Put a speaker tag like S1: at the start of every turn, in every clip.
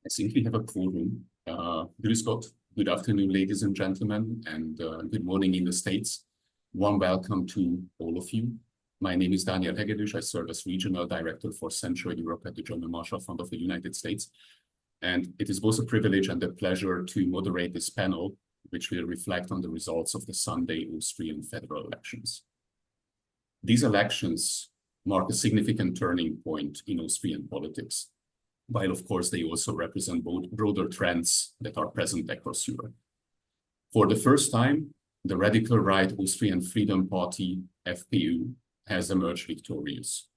S1: I think we have a quorum. Scott, good afternoon, ladies and gentlemen, and good morning in the States. Warm welcome to all of you. My name is Daniel Hegedűs. I serve as Regional Director for Central Europe at the German Marshall Fund of the United States. And it is both a privilege and a pleasure to moderate this panel, which will reflect on the results of the Sunday Austrian federal elections. These elections mark a significant turning point in Austrian politics, while of course they also represent both broader trends that are present across Europe. For the first time, the radical right Austrian Freedom Party, FPÖ, has emerged victorious,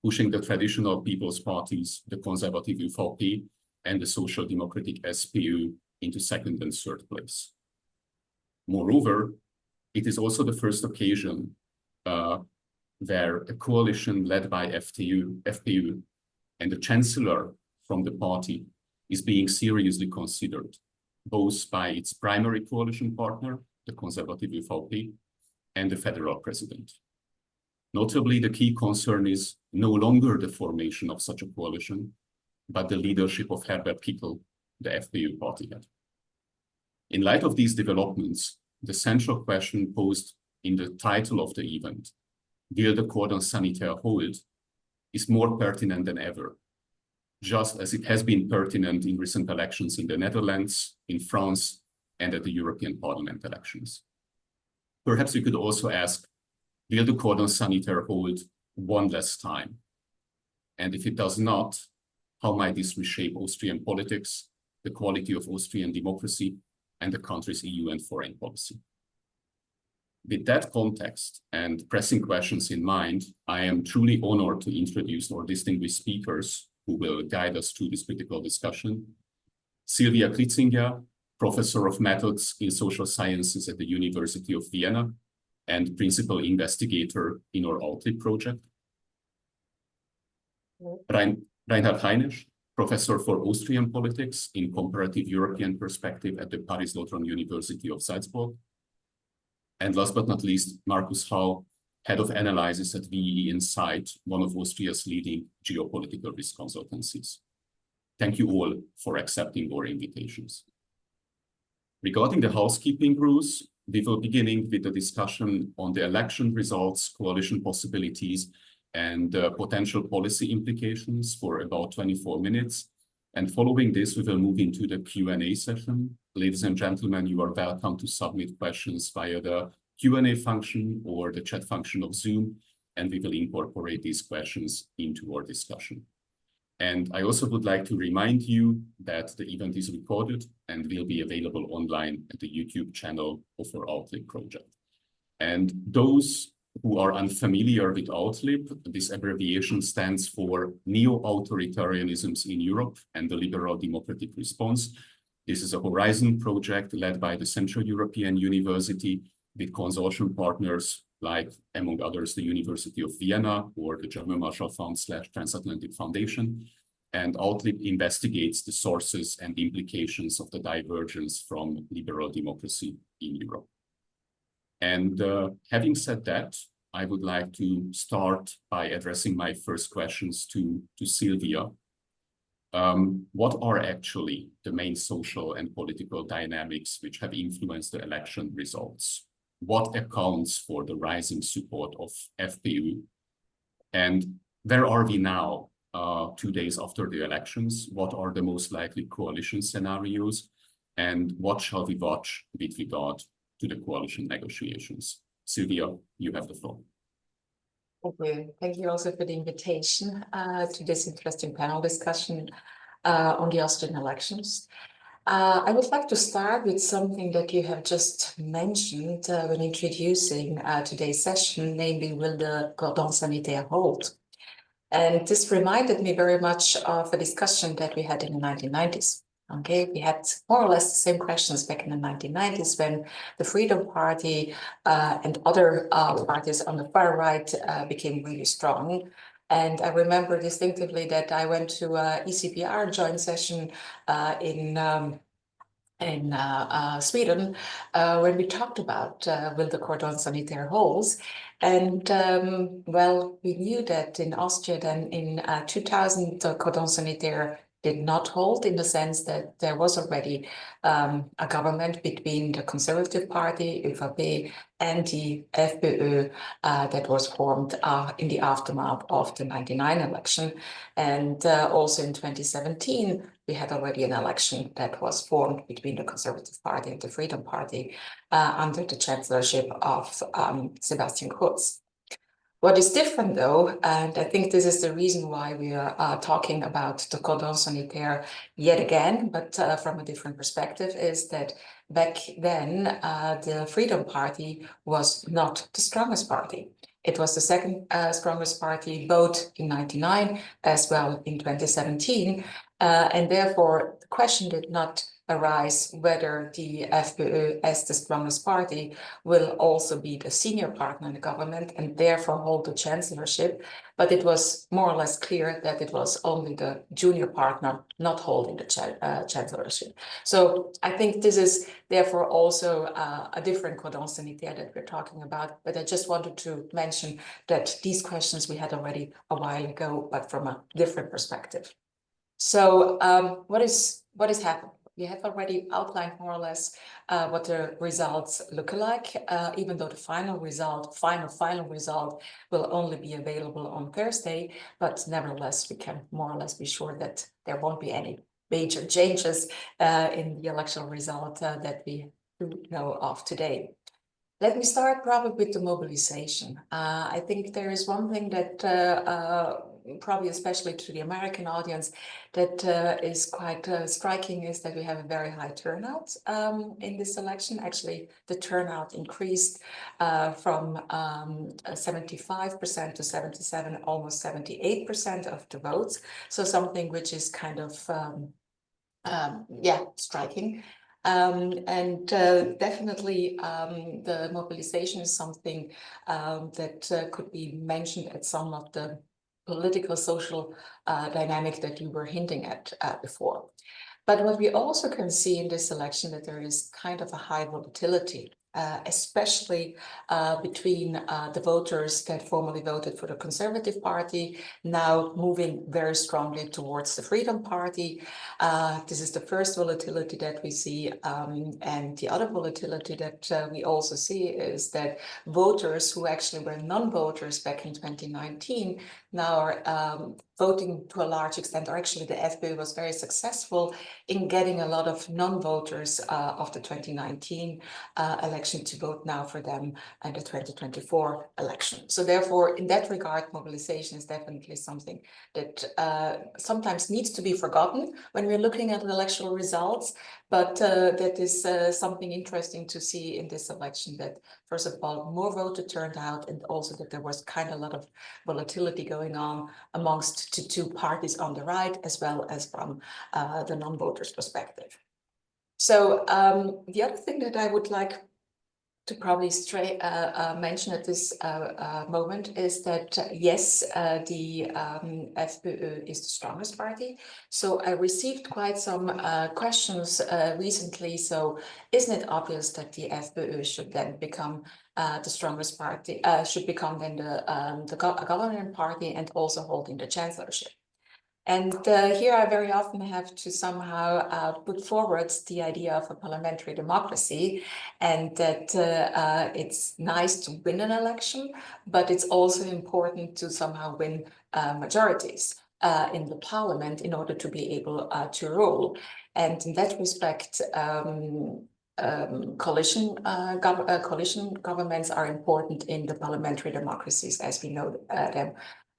S1: pushing the traditional people's parties, the conservative ÖVP and the social democratic SPÖ, into second and third place. Moreover, it is also the first occasion where a coalition led by FPÖ and the chancellor from the party is being seriously considered, both by its primary coalition partner, the conservative ÖVP, and the federal president. Notably, the key concern is no longer the formation of such a coalition, but the leadership of Herbert Kickl, the FPÖ party head. In light of these developments, the central question posed in the title of the event, "Will the Cordon Sanitaire hold?" is more pertinent than ever, just as it has been pertinent in recent elections in the Netherlands, in France, and at the European Parliament elections. Perhaps we could also ask, will the Cordon Sanitaire hold one last time? And if it does not, how might this reshape Austrian politics, the quality of Austrian democracy, and the country's EU and foreign policy? With that context and pressing questions in mind, I am truly honored to introduce our distinguished speakers who will guide us through this critical discussion. Silvia Kritzinger, Professor of Methods in Social Sciences at the University of Vienna and Principal Investigator in our AUTHLIB project. Reinhard Heinisch, Professor for Austrian Politics in Comparative European Perspective at the Paris-Lautrec University of Salzburg. And last but not least, Markus Hau, Head of Analysis at VE Insight, one of Austria's leading geopolitical risk consultancies. Thank you all for accepting our invitations. Regarding the housekeeping rules, we will begin with the discussion on the election results, coalition possibilities, and potential policy implications for about 24 minutes. And following this, we will move into the Q&A session. Ladies and gentlemen, you are welcome to submit questions via the Q&A function or the chat function of Zoom, and we will incorporate these questions into our discussion. And I also would like to remind you that the event is recorded and will be available online at the YouTube channel of our AUTHLIB project. And those who are unfamiliar with AUTHLIB, this abbreviation stands for Neo-Authoritarianisms in Europe and the Liberal Democratic Response. This is a Horizon project led by the Central European University with consortium partners like, among others, the University of Vienna or the German Marshall Fund / Transatlantic Foundation. And AUTHLIB investigates the sources and implications of the divergence from liberal democracy in Europe. And having said that, I would like to start by addressing my first questions to Silvia. What are actually the main social and political dynamics which have influenced the election results? What accounts for the rising support of FPÖ? And where are we now, 2 days after the elections? What are the most likely coalition scenarios? And what shall we watch with regard to the coalition negotiations? Silvia, you have the floor.
S2: Okay, thank you also for the invitation to this interesting panel discussion on the Austrian elections. I would like to start with something that you have just mentioned when introducing today's session, namely, will the Cordon Sanitaire hold? And this reminded me very much of a discussion that we had in the 1990s. Okay, we had more or less the same questions back in the 1990s when the Freedom Party and other parties on the far right became really strong. And I remember distinctively that I went to an ECPR joint session in Sweden when we talked about will the Cordon Sanitaire hold. And well, we knew that in Austria then in 2000, the Cordon Sanitaire did not hold, in the sense that there was already a government between the Conservative Party, ÖVP, and the FPÖ that was formed in the aftermath of the 1999 election. And also in 2017, we had already an election that was formed between the Conservative Party and the Freedom Party under the chancellorship of Sebastian Kurz. What is different, though, and I think this is the reason why we are talking about the Cordon Sanitaire yet again, but from a different perspective, is that back then the Freedom Party was not the strongest party. It was the second strongest party, both in 1999 as well in 2017, and therefore the question did not arise whether the FPÖ, as the strongest party, will also be the senior partner in the government and therefore hold the chancellorship. But it was more or less clear that it was only the junior partner not holding the chancellorship. So I think this is therefore also a different Cordon Sanitaire that we're talking about. But I just wanted to mention that these questions we had already a while ago, but from a different perspective. So what is happening? We have already outlined more or less what the results look like, even though the final result will only be available on Thursday, but nevertheless, we can more or less be sure that there won't be any major changes in the election result that we know of today. Let me start probably with the mobilization. I think there is one thing that probably especially to the American audience that is quite striking, is that we have a very high turnout in this election. Actually, the turnout increased from 75% to 77, almost 78% of the votes. So something which is kind of, striking. Definitely the mobilization is something that could be mentioned at some of the political social dynamic that you were hinting at before. But what we also can see in this election, that there is kind of a high volatility, especially between the voters that formerly voted for the Conservative Party, now moving very strongly towards the Freedom Party. This is the first volatility that we see. And the other volatility that we also see is that voters who actually were non-voters back in 2019 now are voting to a large extent, or actually the FPÖ was very successful in getting a lot of non-voters of the 2019 election to vote now for them and the 2024 election. So therefore, in that regard, mobilization is definitely something that sometimes needs to be forgotten when we're looking at the electoral results, but that is something interesting to see in this election, that first of all, more voters turned out, and also that there was kind of a lot of volatility going on amongst the two parties on the right, as well as from the non-voters' perspective. So the other thing that I would like to probably mention at this moment is that yes, the FPÖ is the strongest party. So I received quite some questions recently. So isn't it obvious that the FPÖ should then become the strongest party, should become then the governing party and also holding the chancellorship? And here I very often have to somehow put forward the idea of a parliamentary democracy, and that it's nice to win an election, but it's also important to somehow win majorities in the parliament in order to be able to rule. And in that respect, coalition governments are important in the parliamentary democracies as we know them.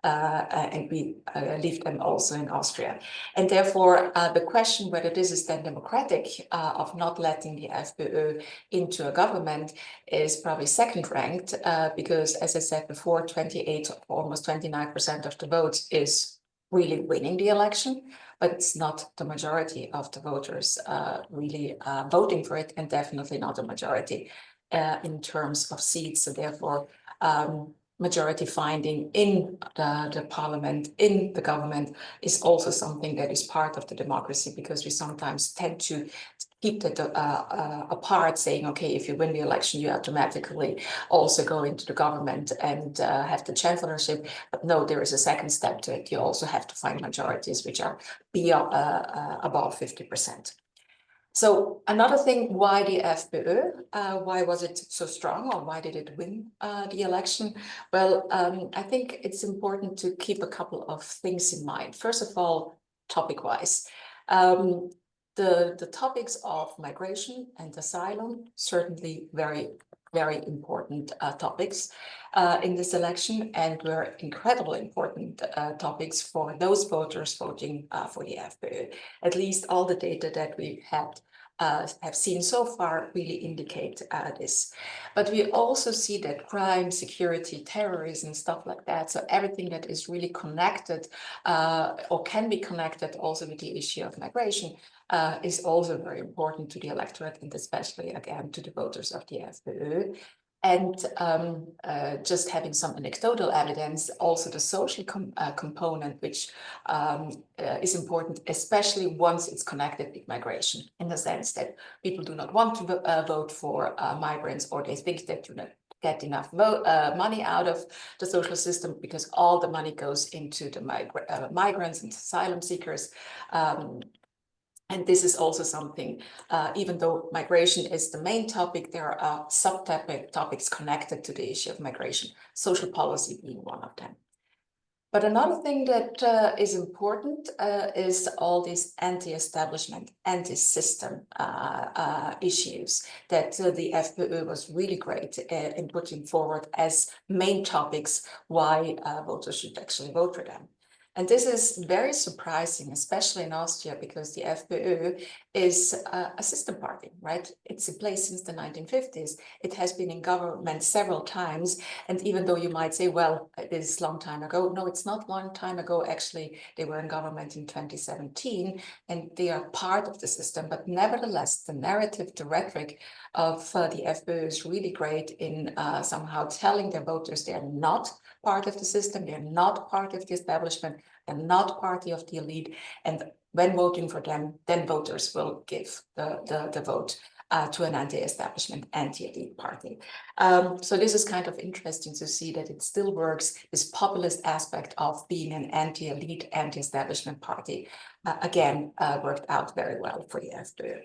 S2: And we live them also in Austria. And therefore, the question whether this is then democratic of not letting the FPÖ into a government is probably second ranked, because as I said before, 28 or almost 29% of the votes is really winning the election, but it's not the majority of the voters really voting for it, and definitely not a majority in terms of seats. So therefore, majority finding in the parliament, in the government, is also something that is part of the democracy, because we sometimes tend to keep that apart, saying, okay, if you win the election, you automatically also go into the government and have the chancellorship. But no, there is a second step to it. You also have to find majorities which are above 50%. So another thing, why the FPÖ? Why was it so strong, or why did it win the election? Well, I think it's important to keep a couple of things in mind. First of all, topic-wise. The topics of migration and asylum, certainly very, very important topics in this election, and were incredibly important topics for those voters voting for the FPÖ. At least all the data that we have seen so far really indicate this. But we also see that crime, security, terrorism, stuff like that, so everything that is really connected or can be connected also with the issue of migration is also very important to the electorate, and especially, again, to the voters of the FPÖ. And just having some anecdotal evidence, also the social component, which is important, especially once it's connected with migration, in the sense that people do not want to vote for migrants, or they think they do not get enough money out of the social system because all the money goes into the migrants and asylum seekers. And this is also something, even though migration is the main topic, there are subtopics connected to the issue of migration, social policy being one of them. But another thing that is important is all these anti-establishment, anti-system issues that the FPÖ was really great in putting forward as main topics why voters should actually vote for them. And this is very surprising, especially in Austria, because the FPÖ is a system party, right? It's in place since the 1950s. It has been in government several times. And even though you might say, well, it is a long time ago. No, it's not long time ago. Actually, they were in government in 2017, and they are part of the system. But nevertheless, the narrative, the rhetoric of the FPÖ is really great in somehow telling their voters they're not part of the system, they're not part of the establishment, they're not part of the elite, and when voting for them, then voters will give the vote to an anti-establishment, anti-elite party. So this is kind of interesting to see that it still works, this populist aspect of being an anti-elite, anti-establishment party, again, worked out very well for the FPÖ.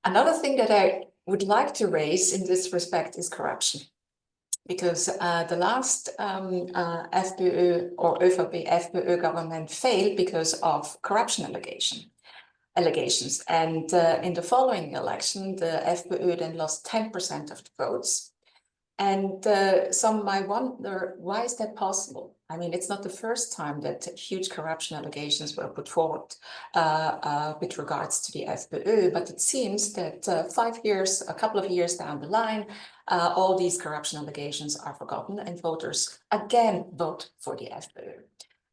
S2: Another thing that I would like to raise in this respect is corruption. Because the last FPÖ or ÖVP-FPÖ government failed because of corruption allegations. And in the following election, the FPÖ then lost 10% of the votes. And some might wonder, why is that possible? I mean, it's not the first time that huge corruption allegations were put forward with regards to the FPÖ, but it seems that a couple of years down the line, all these corruption allegations are forgotten and voters again vote for the FPÖ.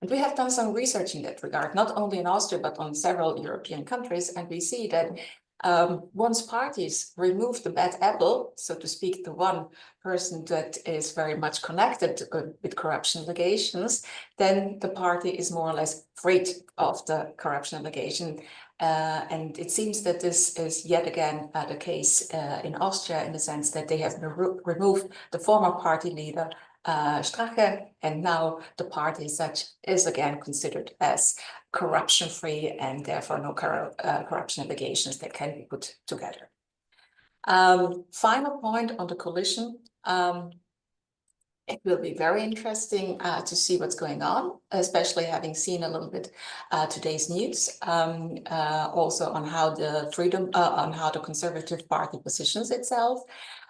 S2: And we have done some research in that regard, not only in Austria, but on several European countries, and we see that once parties remove the bad apple, so to speak, the one person that is very much connected with corruption allegations, then the party is more or less freed of the corruption allegation. And it seems that this is yet again the case in Austria, in the sense that they have removed the former party leader, Strache, and now the party as such is again considered as corruption-free, and therefore no corruption allegations that can be put together. Final point on the coalition. It will be very interesting to see what's going on, especially having seen a little bit today's news, also on how the Conservative Party positions itself.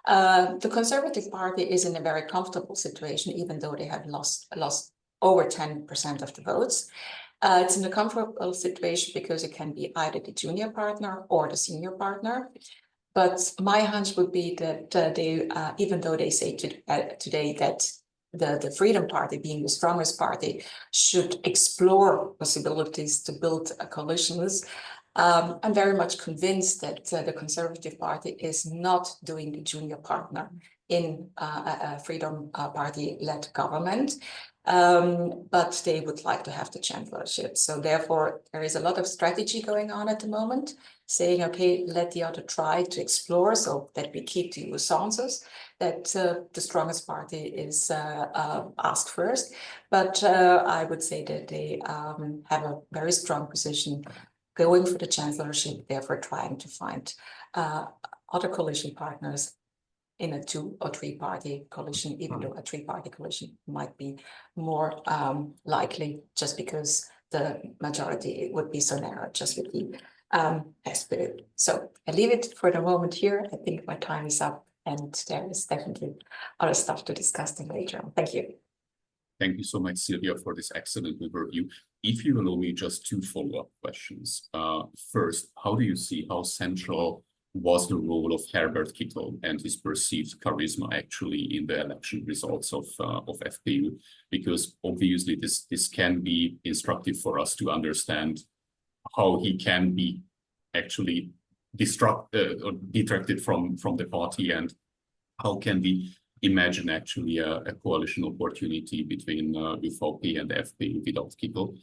S2: The Conservative Party is in a very comfortable situation, even though they have lost over 10% of the votes. It's in a comfortable situation because it can be either the junior partner or the senior partner. But my hunch would be that they, even though they say today that the Freedom Party, being the strongest party, should explore possibilities to build coalitions, I'm very much convinced that the Conservative Party is not doing the junior partner in a Freedom Party-led government. but they would like to have the chancellorship. So therefore, there is a lot of strategy going on at the moment, saying, okay, let the other try to explore so that we keep the consensus, that the strongest party is asked first. But I would say that they have a very strong position going for the chancellorship, therefore trying to find other coalition partners in a 2 or 3 party coalition, even though a 3-party coalition might be more likely just because the majority would be so narrow just with the SPD. So I leave it for the moment here. I think my time is up and there is definitely other stuff to discuss later on. Thank you.
S1: Thank you so much, Silvia, for this excellent overview. If you allow me just 2 follow-up questions. First, how do you see how central was the role of Herbert Kickl and his perceived charisma actually in the election results of FPÖ? Because obviously this can be instructive for us to understand how he can be actually detracted from the party, and how can we imagine actually a coalition opportunity between ÖVP and FPÖ without Kickl.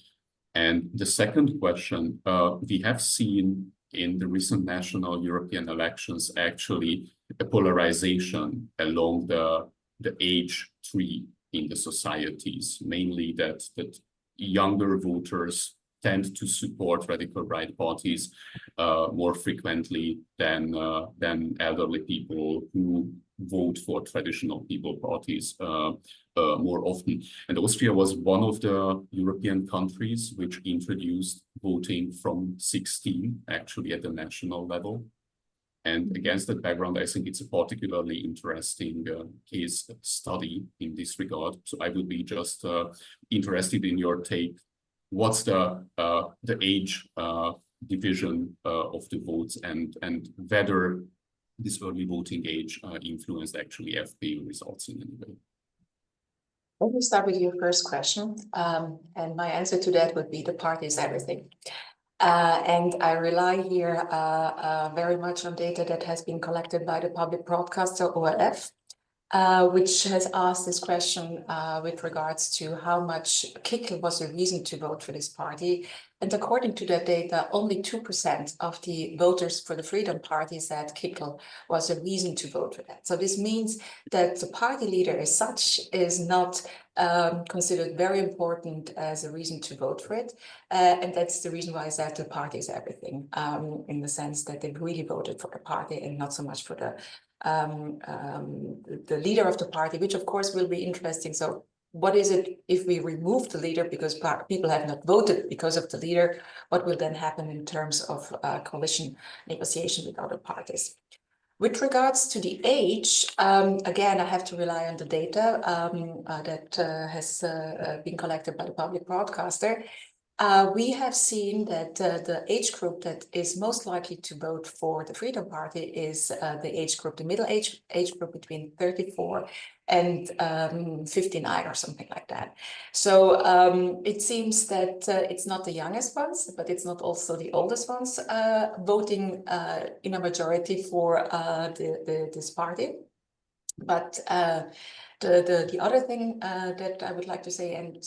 S1: And the second question, we have seen in the recent national European elections actually a polarization along the age tree in the societies, mainly that younger voters tend to support radical right parties more frequently than elderly people who vote for traditional people parties more often. And Austria was one of the European countries which introduced voting from 16 actually at the national level. And against that background, I think it's a particularly interesting case study in this regard. So I would be just interested in your take. What's the age division of the votes, and whether this early voting age influenced actually FPÖ results in any way?
S2: Let me start with your first question. And my answer to that would be the party is everything. And I rely here very much on data that has been collected by the public broadcaster ORF, which has asked this question with regards to how much Kickl was a reason to vote for this party. And according to that data, only 2% of the voters for the Freedom Party said Kickl was a reason to vote for that. So this means that the party leader as such is not considered very important as a reason to vote for it. And that's the reason why I said the party is everything, in the sense that they really voted for the party and not so much for the leader of the party, which of course will be interesting. So what is it if we remove the leader because people have not voted because of the leader? What will then happen in terms of coalition negotiation with other parties? With regards to the age, again, I have to rely on the data that has been collected by the public broadcaster. We have seen that the age group that is most likely to vote for the Freedom Party is the age group, the middle age group between 34 and 59 or something like that. So it seems that it's not the youngest ones, but it's not also the oldest ones voting in a majority for this party. But the other thing that I would like to say, and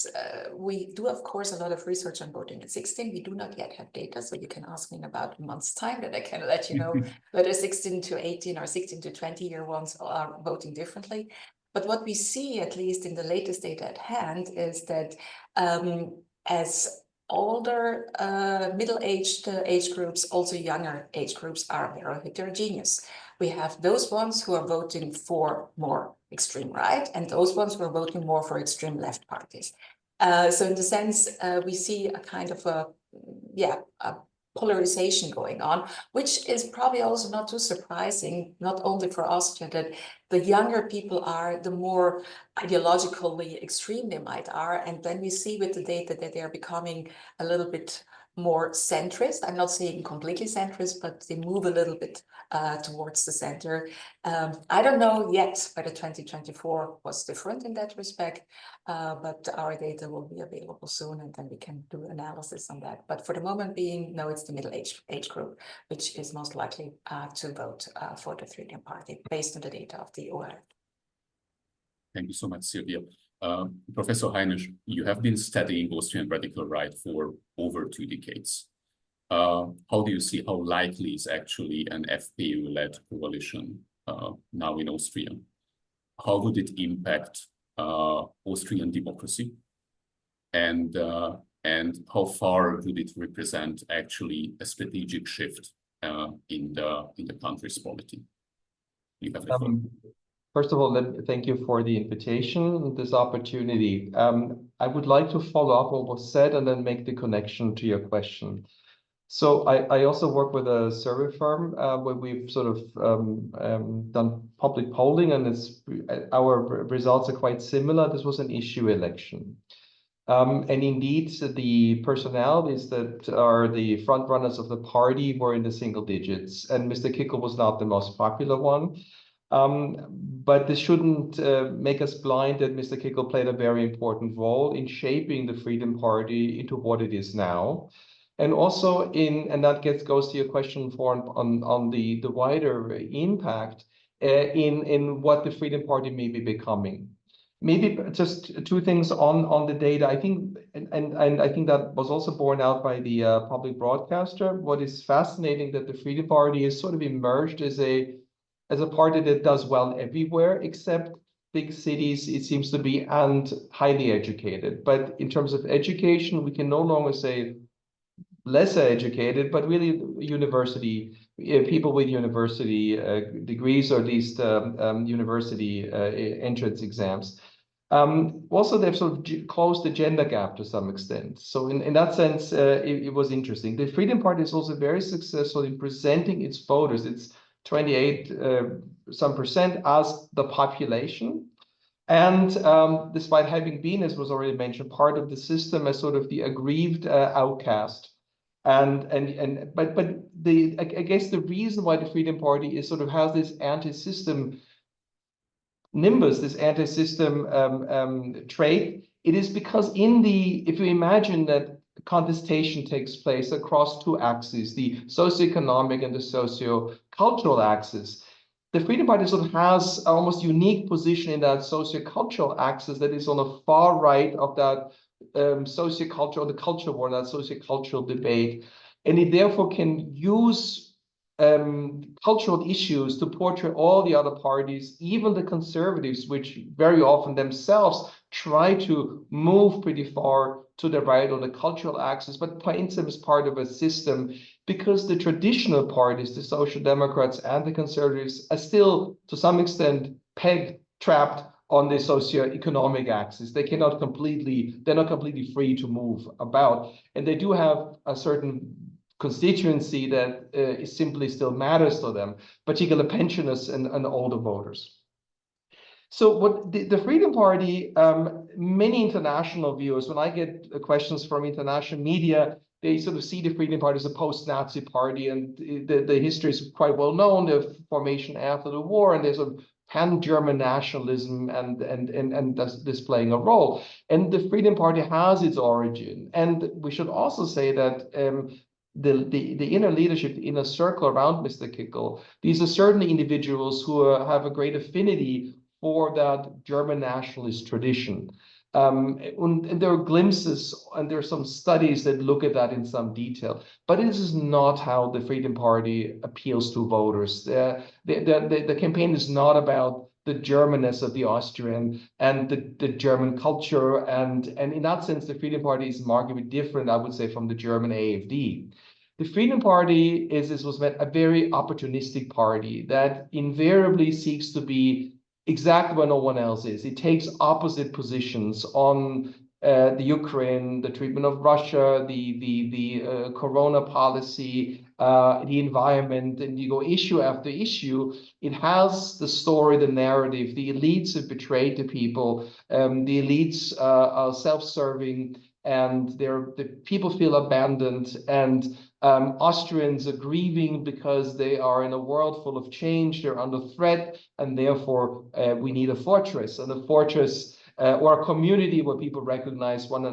S2: we do, of course, a lot of research on voting at 16. We do not yet have data, so you can ask me in about a month's time that I can let you know whether 16 to 18 or 16 to 20-year ones are voting differently. But what we see, at least in the latest data at hand, is that as older middle-aged age groups, also younger age groups are very heterogeneous. We have those ones who are voting for more extreme right, and those ones who are voting more for extreme left parties. So in the sense, we see a kind of a polarization going on, which is probably also not too surprising, not only for Austria, that the younger people are, the more ideologically extreme they might are. And then we see with the data that they are becoming a little bit more centrist. I'm not saying completely centrist, but they move a little bit towards the center. I don't know yet whether 2024 was different in that respect, but our data will be available soon, and then we can do analysis on that. But for the moment being, no, it's the middle age group, which is most likely to vote for the Freedom Party based on the data of the ORF.
S1: Thank you so much, Silvia. Professor Heinisch, you have been studying Austrian radical right for over 2 decades. How do you see how likely is actually an FPÖ-led coalition now in Austria? How would it impact Austrian democracy? And how far would it represent actually a strategic shift in the country's polity? You have the floor.
S3: First of all, thank you for the invitation, this opportunity. I would like to follow up what was said and then make the connection to your question. So I also work with a survey firm where we've sort of done public polling, and our results are quite similar. This was an issue election. And indeed, the personalities that are the front runners of the party were in the single digits, and Mr. Kickl was not the most popular one. But this shouldn't make us blind that Mr. Kickl played a very important role in shaping the Freedom Party into what it is now. And also and that goes to your question on the wider impact in what the Freedom Party may be becoming. Maybe just 2 things on the data. I think, and I think that was also borne out by the public broadcaster. What is fascinating that the Freedom Party is sort of emerged as a party that does well everywhere except big cities, it seems to be, and highly educated. But in terms of education, we can no longer say lesser educated, but really university people with university degrees, or at least university entrance exams. Also, they've sort of closed the gender gap to some extent. So in that sense, it was interesting. The Freedom Party is also very successful in presenting its voters. It's 28% as the population. And despite having been, as was already mentioned, part of the system as sort of the aggrieved outcast. But I guess the reason why the Freedom Party is sort of has this anti-system nimbus, this anti-system trait, it is because if you imagine that contestation takes place across 2 axes, the socioeconomic and the socio-cultural axis, the Freedom Party sort of has an almost unique position in that socio-cultural axis that is on the far right of that sociocultural, the culture war, that sociocultural debate. And it therefore can use cultural issues to portray all the other parties, even the conservatives, which very often themselves try to move pretty far to the right on the cultural axis, but paints them as part of a system, because the traditional parties, the Social Democrats and the Conservatives, are still, to some extent, trapped on the socio-economic axis. They're not completely free to move about. And they do have a certain constituency that simply still matters to them, particularly pensioners and older voters. So what the Freedom Party, many international viewers, when I get questions from international media, they sort of see the Freedom Party as a post-Nazi party, and the history is quite well known, the formation after the war, and there's a pan-German nationalism and this playing a role. And the Freedom Party has its origin. And we should also say that the inner leadership, the inner circle around Mr. Kickl, these are certainly individuals who have a great affinity for that German nationalist tradition. And there are glimpses, and there are some studies that look at that in some detail. But this is not how the Freedom Party appeals to voters. The campaign is not about the Germanness of the Austrian and the German culture. And in that sense, the Freedom Party is markedly different, I would say, from the German AfD. The Freedom Party is, as was meant, a very opportunistic party that invariably seeks to be exactly where no one else is. It takes opposite positions on the Ukraine, the treatment of Russia, the Corona policy, the environment, and you go issue after issue. It has the story, the narrative. The elites have betrayed the people. The elites are self-serving, and the people feel abandoned, and Austrians are grieving because they are in a world full of change. They're under threat, and therefore we need a fortress. And a fortress or a community where people recognize one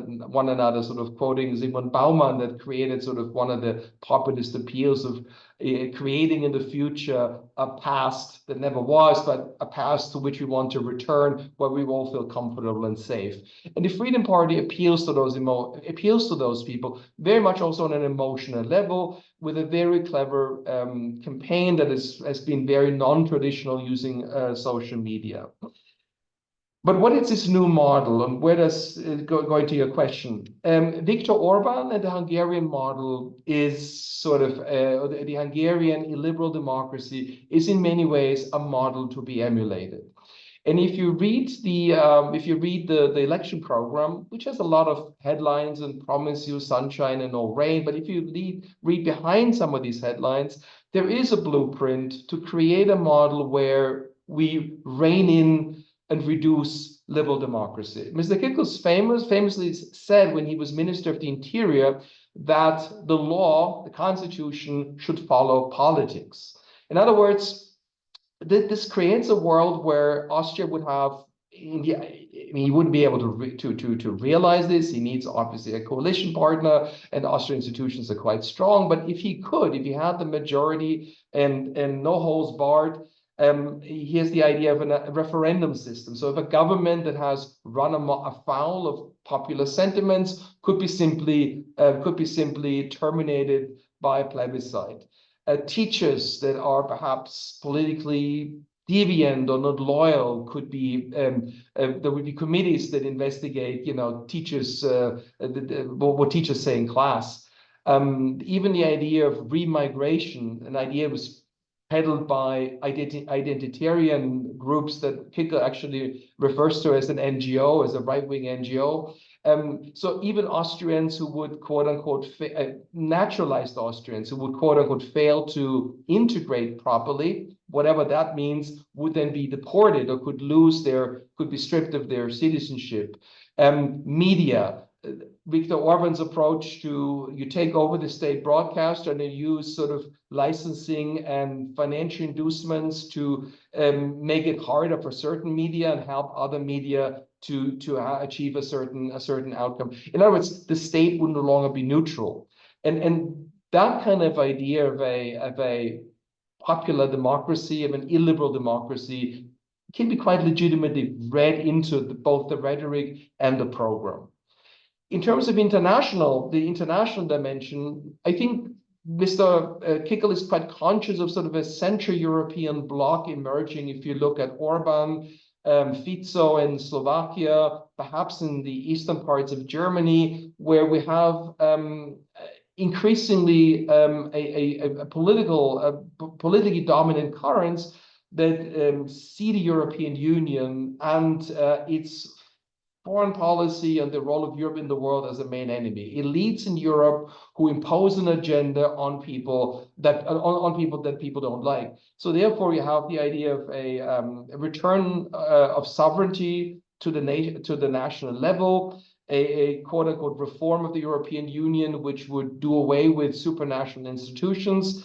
S3: another, sort of quoting Simon Baumann, that created sort of one of the populist appeals of creating in the future a past that never was, but a past to which we want to return, where we all feel comfortable and safe. And the Freedom Party appeals to those people very much also on an emotional level, with a very clever campaign that has been very non-traditional, using social media. But what is this new model, and where does it go into your question? Viktor Orban and the Hungarian model is sort of the Hungarian illiberal democracy is in many ways a model to be emulated. And if you read the election program, which has a lot of headlines and promise you sunshine and no rain, but if you read behind some of these headlines, there is a blueprint to create a model where we rein in and reduce liberal democracy. Mr. Kickles famously said, when he was Minister of the Interior, that the law, the constitution, should follow politics. In other words, this creates a world where Austria would have, he wouldn't be able to realize this. He needs obviously a coalition partner, and Austrian institutions are quite strong. But if he had the majority and no holds barred, here's the idea of a referendum system. So if a government that has run afoul of popular sentiments could be simply terminated by a plebiscite. Teachers that are perhaps politically deviant or not loyal could be there would be committees that investigate, teachers what teachers say in class. Even the idea of remigration, an idea was peddled by identitarian groups that Kickle actually refers to as an NGO, as a right-wing NGO. So even Austrians who would, quote unquote, naturalized Austrians who would, quote unquote, fail to integrate properly, whatever that means, would then be deported or could be stripped of their citizenship. Media. Viktor Orban's approach to, you take over the state broadcaster and then use sort of licensing and financial inducements to make it harder for certain media and help other media to achieve a certain outcome. In other words, the state would no longer be neutral. And that kind of idea of a popular democracy, of an illiberal democracy, can be quite legitimately read into both the rhetoric and the program. In terms of the international dimension, I think Mr. Kickle is quite conscious of sort of a Central European bloc emerging. If you look at Orban, Fico in Slovakia, perhaps in the eastern parts of Germany, where we have increasingly a politically dominant currents that see the European Union and its foreign policy and the role of Europe in the world as a main enemy. Elites in Europe who impose an agenda on people that people don't like. So therefore, you have the idea of a return of sovereignty to the national level, a quote unquote reform of the European Union, which would do away with supranational institutions.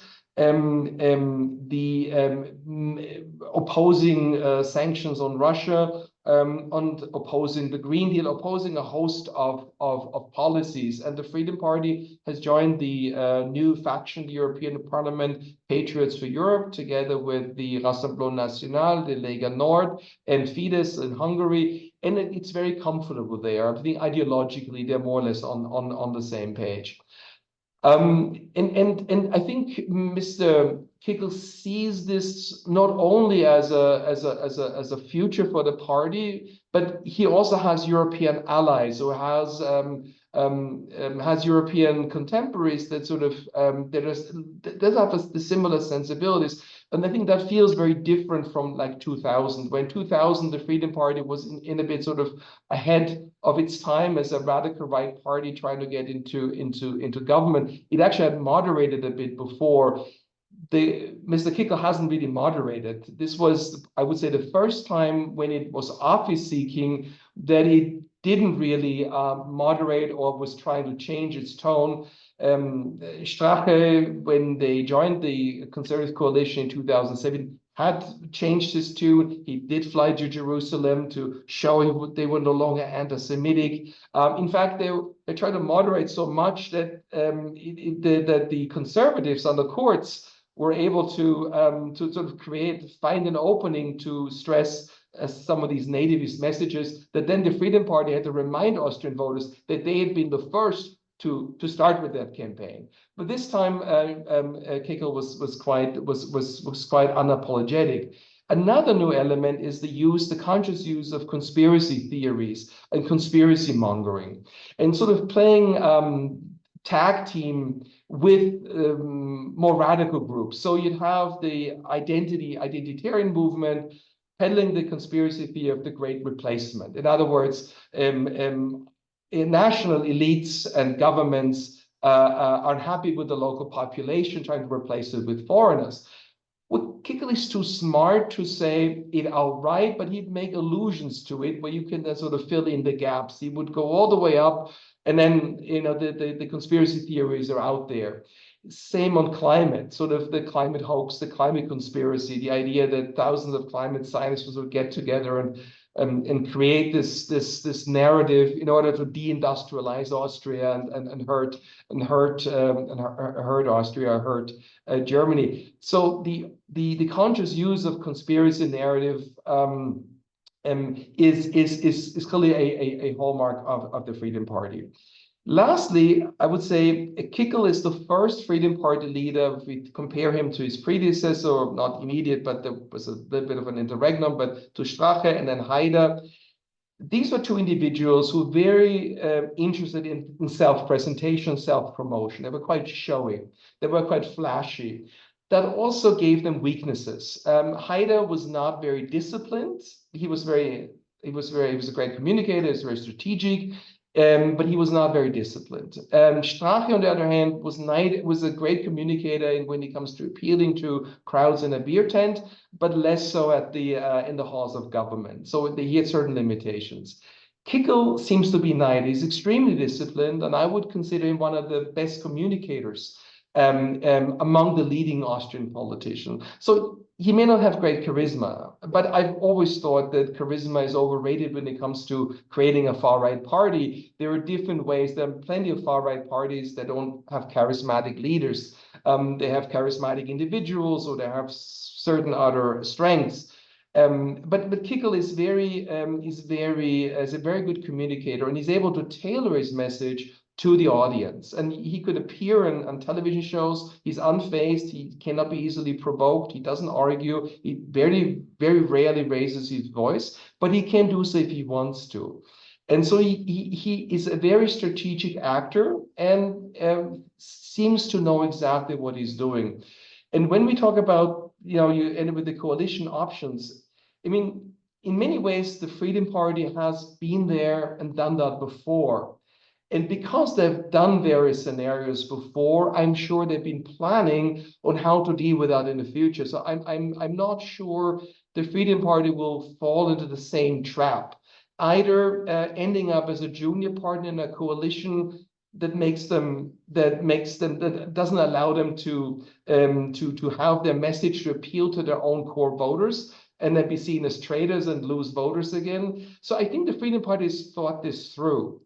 S3: Opposing sanctions on Russia, and opposing the Green Deal, opposing a host of policies. And the Freedom Party has joined the new faction, the European Parliament, Patriots for Europe, together with the Rassemblement National, the Lega Nord, and Fidesz in Hungary. And it's very comfortable there. I think ideologically, they're more or less on the same page. And I think Mr. Kickle sees this not only as a future for the party, but he also has European allies, or has European contemporaries that sort of that have the similar sensibilities. And I think that feels very different from like 2000. When 2000, the Freedom Party was in a bit sort of ahead of its time as a radical right party trying to get into government. It actually had moderated a bit before. Mr. Kickle hasn't really moderated. This was, I would say, the first time when it was office seeking that it didn't really moderate or was trying to change its tone. Strache, when they joined the Conservative coalition in 2007, had changed his tune. He did fly to Jerusalem to show they were no longer anti-Semitic. In fact, they tried to moderate so much that that the conservatives on the courts were able to sort of find an opening to stress some of these nativist messages, that then the Freedom Party had to remind Austrian voters that they had been the first to start with that campaign. But this time, Kickel was quite unapologetic. Another new element is the conscious use of conspiracy theories and conspiracy mongering, and sort of playing tag team with more radical groups. So you'd have the identitarian movement peddling the conspiracy theory of the Great Replacement. In other words, national elites and governments are unhappy with the local population, trying to replace it with foreigners. Well, Kickel is too smart to say it outright, but he'd make allusions to it where you can then sort of fill in the gaps. He would go all the way up, and then the conspiracy theories are out there. Same on climate, sort of the climate hoax, the climate conspiracy, the idea that thousands of climate scientists would get together and create this narrative in order to deindustrialize Austria and hurt Austria, hurt Germany. So the conscious use of conspiracy narrative is clearly a hallmark of the Freedom Party. Lastly, I would say Kickel is the first Freedom Party leader. If we compare him to his predecessor, not immediate, but there was a little bit of an interregnum, but to Strache and then Haider. These were two individuals who were very interested in self-presentation, self-promotion. They were quite showy. They were quite flashy. That also gave them weaknesses. Haider was not very disciplined. He was a great communicator. He was very strategic. But he was not very disciplined. Strache, on the other hand, was a great communicator when it comes to appealing to crowds in a beer tent, but less so in the halls of government. So he had certain limitations. Kickel seems to be neither. He's extremely disciplined, and I would consider him one of the best communicators among the leading Austrian politicians. So he may not have great charisma, but I've always thought that charisma is overrated when it comes to creating a far-right party. There are different ways. There are plenty of far-right parties that don't have charismatic leaders. They have charismatic individuals, or they have certain other strengths. But Kickel is a very good communicator, and he's able to tailor his message to the audience. And he could appear on television shows. He's unfazed. He cannot be easily provoked. He doesn't argue. He very, very rarely raises his voice, but he can do so if he wants to. And so he is a very strategic actor and seems to know exactly what he's doing. And when we talk about, you end with the coalition options, I mean, in many ways, the Freedom Party has been there and done that before. And because they've done various scenarios before, I'm sure they've been planning on how to deal with that in the future. So I'm not sure the Freedom Party will fall into the same trap, either ending up as a junior partner in a coalition that doesn't allow them to have their message to appeal to their own core voters, and then be seen as traitors and lose voters again. So I think the Freedom Party has thought this through.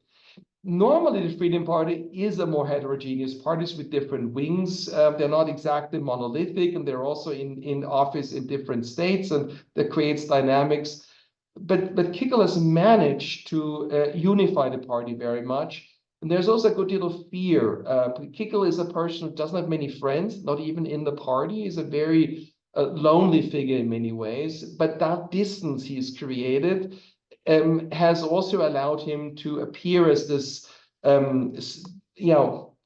S3: Normally, the Freedom Party is a more heterogeneous parties with different wings. They're not exactly monolithic, and they're also in office in different states, and that creates dynamics. But Kickel has managed to unify the party very much. And there's also a good deal of fear. Kickel is a person who doesn't have many friends, not even in the party. He's a very lonely figure in many ways. But that distance he's created has also allowed him to appear as this,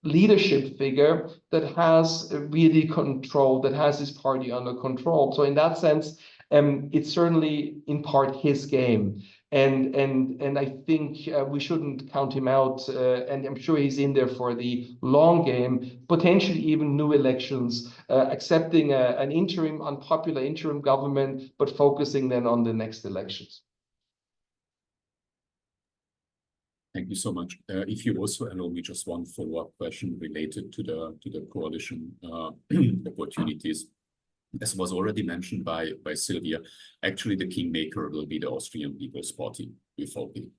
S3: leadership figure that has really control, that has his party under control. So in that sense, it's certainly in part his game. And I think we shouldn't count him out. And I'm sure he's in there for the long game, potentially even new elections, accepting an unpopular interim government, but focusing then on the next elections.
S1: Thank you so much. If you also allow me just one follow-up question related to the coalition opportunities. as was already mentioned by Sylvia, actually the kingmaker will be the Austrian People's Party, ÖVP.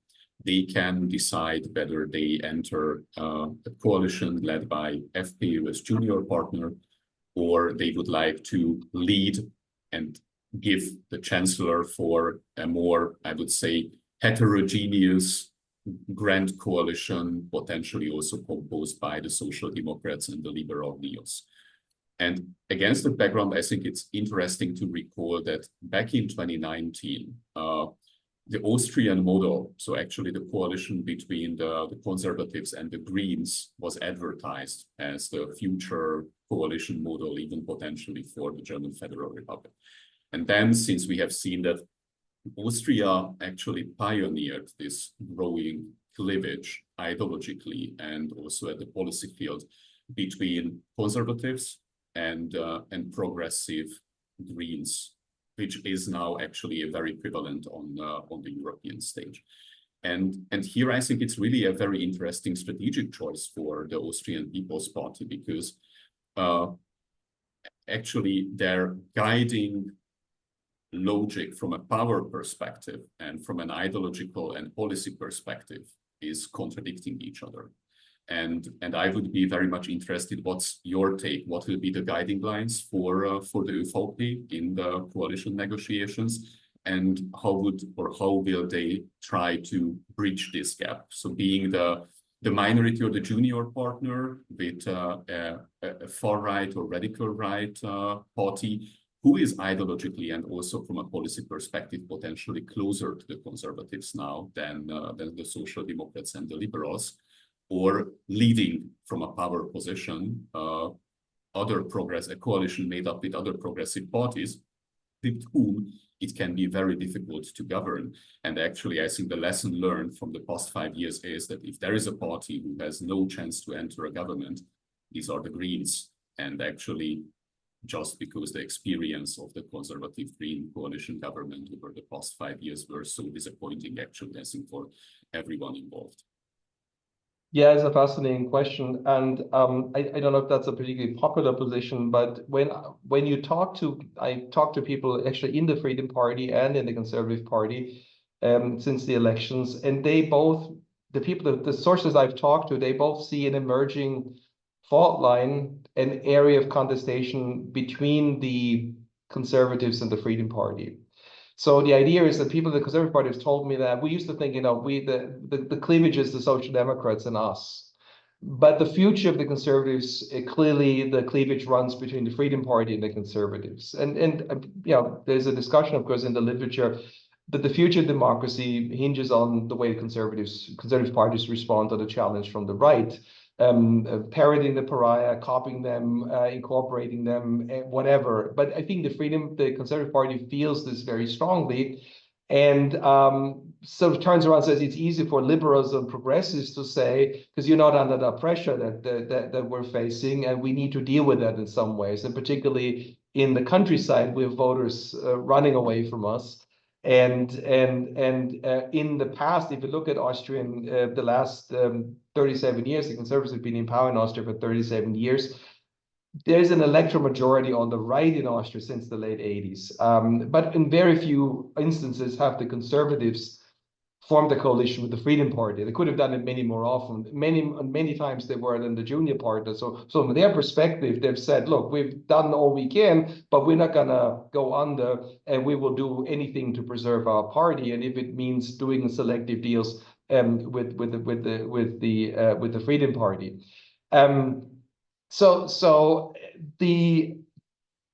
S1: They can decide whether they enter a coalition led by FPÖ as junior partner, or they would like to lead and give the chancellor for a more, I would say, heterogeneous grand coalition, potentially also composed by the Social Democrats and the Liberal Neos. And against that background, I think it's interesting to recall that back in 2019, the Austrian model, so actually the coalition between the Conservatives and the Greens, was advertised as the future coalition model, even potentially for the German Federal Republic. And then, since we have seen that Austria actually pioneered this growing cleavage ideologically and also at the policy field between conservatives and progressive Greens, which is now actually very prevalent on the European stage. And here I think it's really a very interesting strategic choice for the Austrian People's Party, because actually their guiding logic from a power perspective and from an ideological and policy perspective is contradicting each other. And I would be very much interested, what's your take? What will be the guiding lines for the ÖVP in the coalition negotiations? And how will they try to bridge this gap? So being the minority or the junior partner with a far-right or radical right party, who is ideologically and also from a policy perspective potentially closer to the conservatives now than the Social Democrats and the Liberals, or leading from a power position, a coalition made up with other progressive parties, with whom it can be very difficult to govern. And actually, I think the lesson learned from the past 5 years is that if there is a party who has no chance to enter a government, these are the Greens. And actually, just because the experience of the conservative Green coalition government over the past 5 years were so disappointing, actually, I think, for everyone involved.
S3: Yeah, it's a fascinating question, and I don't know if that's a particularly popular position, but when you talk to people actually in the Freedom Party and in the Conservative Party since the elections, and the sources I've talked to, they both see an emerging fault line, an area of contestation between the Conservatives and the Freedom Party. So the idea is that people in the Conservative Party have told me that we used to think, the cleavage is the Social Democrats and us. But the future of the Conservatives, clearly the cleavage runs between the Freedom Party and the Conservatives. And there's a discussion, of course, in the literature that the future of democracy hinges on the way conservative parties respond to the challenge from the right. Parroting the pariah, copying them, incorporating them, whatever. But I think the Conservative Party feels this very strongly, and sort of turns around and says it's easy for liberals and progressives to say, because you're not under the pressure that we're facing, and we need to deal with that in some ways, and particularly in the countryside with voters running away from us. And in the past, if you look at Austria in the last 37 years, the Conservatives have been in power in Austria for 37 years. There's an electoral majority on the right in Austria since the late 80s. But in very few instances have the Conservatives formed a coalition with the Freedom Party. They could have done it many more often. Many times they were in the junior partner. So from their perspective, they've said, look, we've done all we can, but we're not gonna go under, and we will do anything to preserve our party. And if it means doing selective deals with the Freedom Party. So the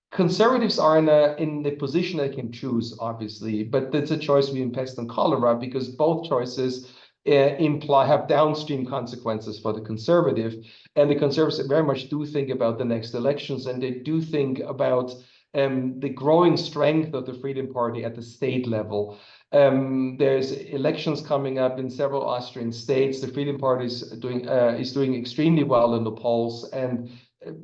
S3: Conservatives are in the position they can choose, obviously, but that's a choice between pest and cholera, because both choices have downstream consequences for the Conservative. And the Conservatives very much do think about the next elections, and they do think about the growing strength of the Freedom Party at the state level. There's elections coming up in several Austrian states. The Freedom Party is doing extremely well in the polls, and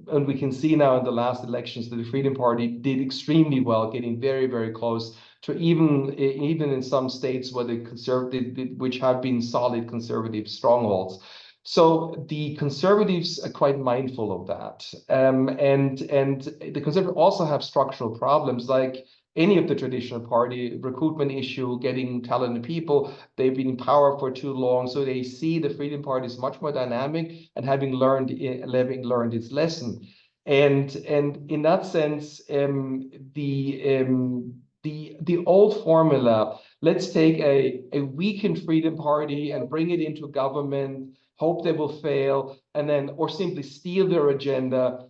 S3: we can see now in the last elections that the Freedom Party did extremely well, getting very, very close to even in some states where the Conservative, which have been solid conservative strongholds. So the conservatives are quite mindful of that. And the conservatives also have structural problems, like any of the traditional party, recruitment issue, getting talented people. They've been in power for too long, so they see the Freedom Party is much more dynamic and having learned its lesson. And in that sense, the old formula, let's take a weakened Freedom Party and bring it into government, hope they will fail, and then, or simply steal their agenda,